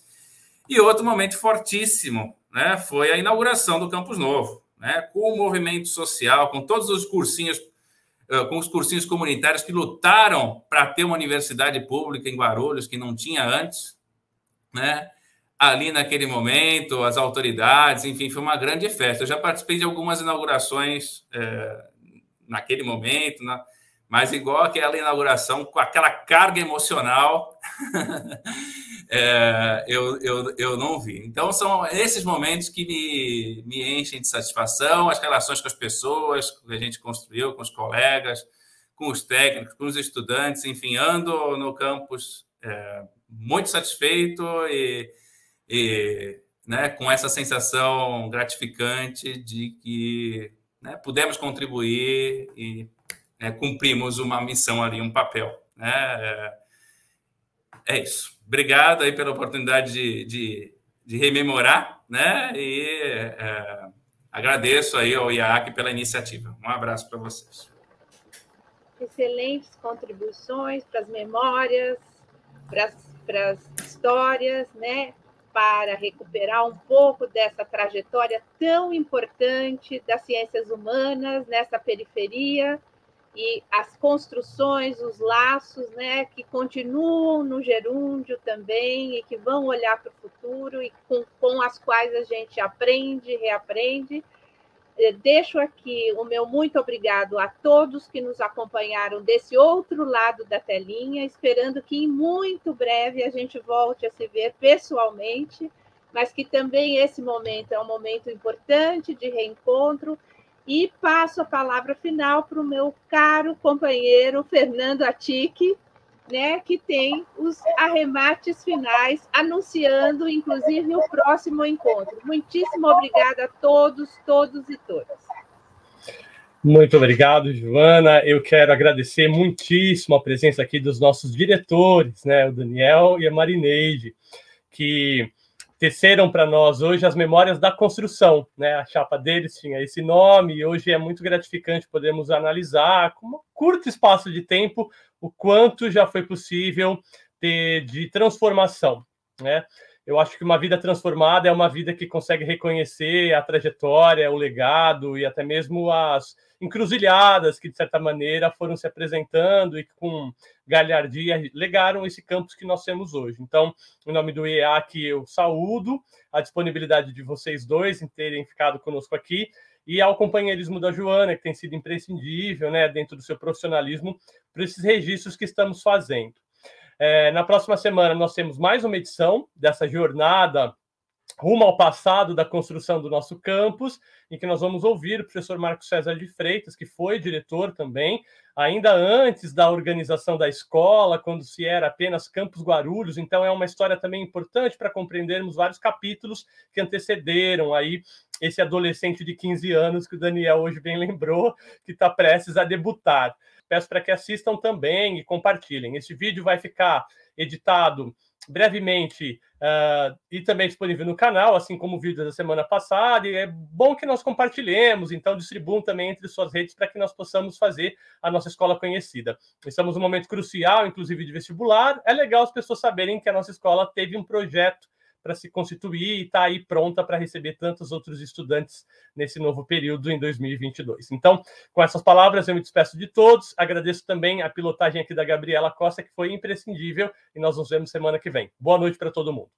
E outro momento fortíssimo, né, foi a inauguração do campus novo, né, com o movimento social, com todos os cursinhos, com os cursinhos comunitários que lutaram para ter uma universidade pública em Guarulhos, que não tinha antes, né? Ali naquele momento, as autoridades, enfim, foi uma grande festa. Eu já participei de algumas inaugurações naquele momento, né? Mas igual aquela inauguração, com aquela carga emocional, eu não vi. Então, são esses momentos que me enchem de satisfação, as relações com as pessoas que a gente construiu, com os colegas, com os técnicos, com os estudantes, enfim, ando no campus muito satisfeito e né, com essa sensação gratificante de que, né, pudemos contribuir e cumprimos uma missão ali, um papel, né? É isso. Obrigado aí pela oportunidade de rememorar, né? E agradeço aí ao IAAC pela iniciativa. Um abraço para vocês. Excelentes contribuições para as memórias, para as histórias, né? Para recuperar um pouco dessa trajetória tão importante das ciências humanas nessa periferia, e as construções, os laços, né, que continuam no gerúndio também e que vão olhar para o futuro e com as quais a gente aprende, reaprende. Deixo aqui o meu muito obrigado a todos que nos acompanharam desse outro lado da telinha, esperando que em muito breve a gente volte a se ver pessoalmente, mas que também esse momento é um momento importante de reencontro. E passo a palavra final para o meu caro companheiro Fernando Atic, né, que tem os arremates finais, anunciando, inclusive, o próximo encontro. Muitíssimo obrigada a todos e todas. Muito obrigado, Joana. Eu quero agradecer muitíssimo a presença aqui dos nossos diretores, né, o Daniel e a Marineide, que teceram para nós hoje as memórias da construção, né? A chapa deles tinha esse nome e hoje é muito gratificante podermos analisar com um curto espaço de tempo o quanto já foi possível ter de transformação, né? Eu acho que uma vida transformada é uma vida que consegue reconhecer a trajetória, o legado e até mesmo as encruzilhadas que, de certa maneira, foram se apresentando e que, com galhardia, legaram esse campus que nós temos hoje. Então, em nome do IEAC, eu saúdo a disponibilidade de vocês dois em terem ficado conosco aqui e ao companheirismo da Joana, que tem sido imprescindível, né, dentro do seu profissionalismo, para esses registros que estamos fazendo. Na próxima semana, nós temos mais uma edição dessa jornada rumo ao passado da construção do nosso campus, em que nós vamos ouvir o professor Marcos César de Freitas, que foi diretor também, ainda antes da organização da escola, quando se era apenas Campus Guarulhos. Então, é uma história também importante para compreendermos vários capítulos que antecederam aí esse adolescente de 15 anos que o Daniel hoje bem lembrou, que está prestes a debutar. Peço para que assistam também e compartilhem. Esse vídeo vai ficar editado brevemente e também disponível no canal, assim como o vídeo da semana passada, e é bom que nós compartilhemos, então distribuam também entre suas redes para que nós possamos fazer a nossa escola conhecida. Estamos num momento crucial, inclusive de vestibular, é legal as pessoas saberem que a nossa escola teve um projeto para se constituir e está aí pronta para receber tantos outros estudantes nesse novo período em 2022. Então, com essas palavras, eu me despeço de todos, agradeço também a pilotagem aqui da Gabriela Costa, que foi imprescindível, e nós nos vemos semana que vem. Boa noite para todo mundo.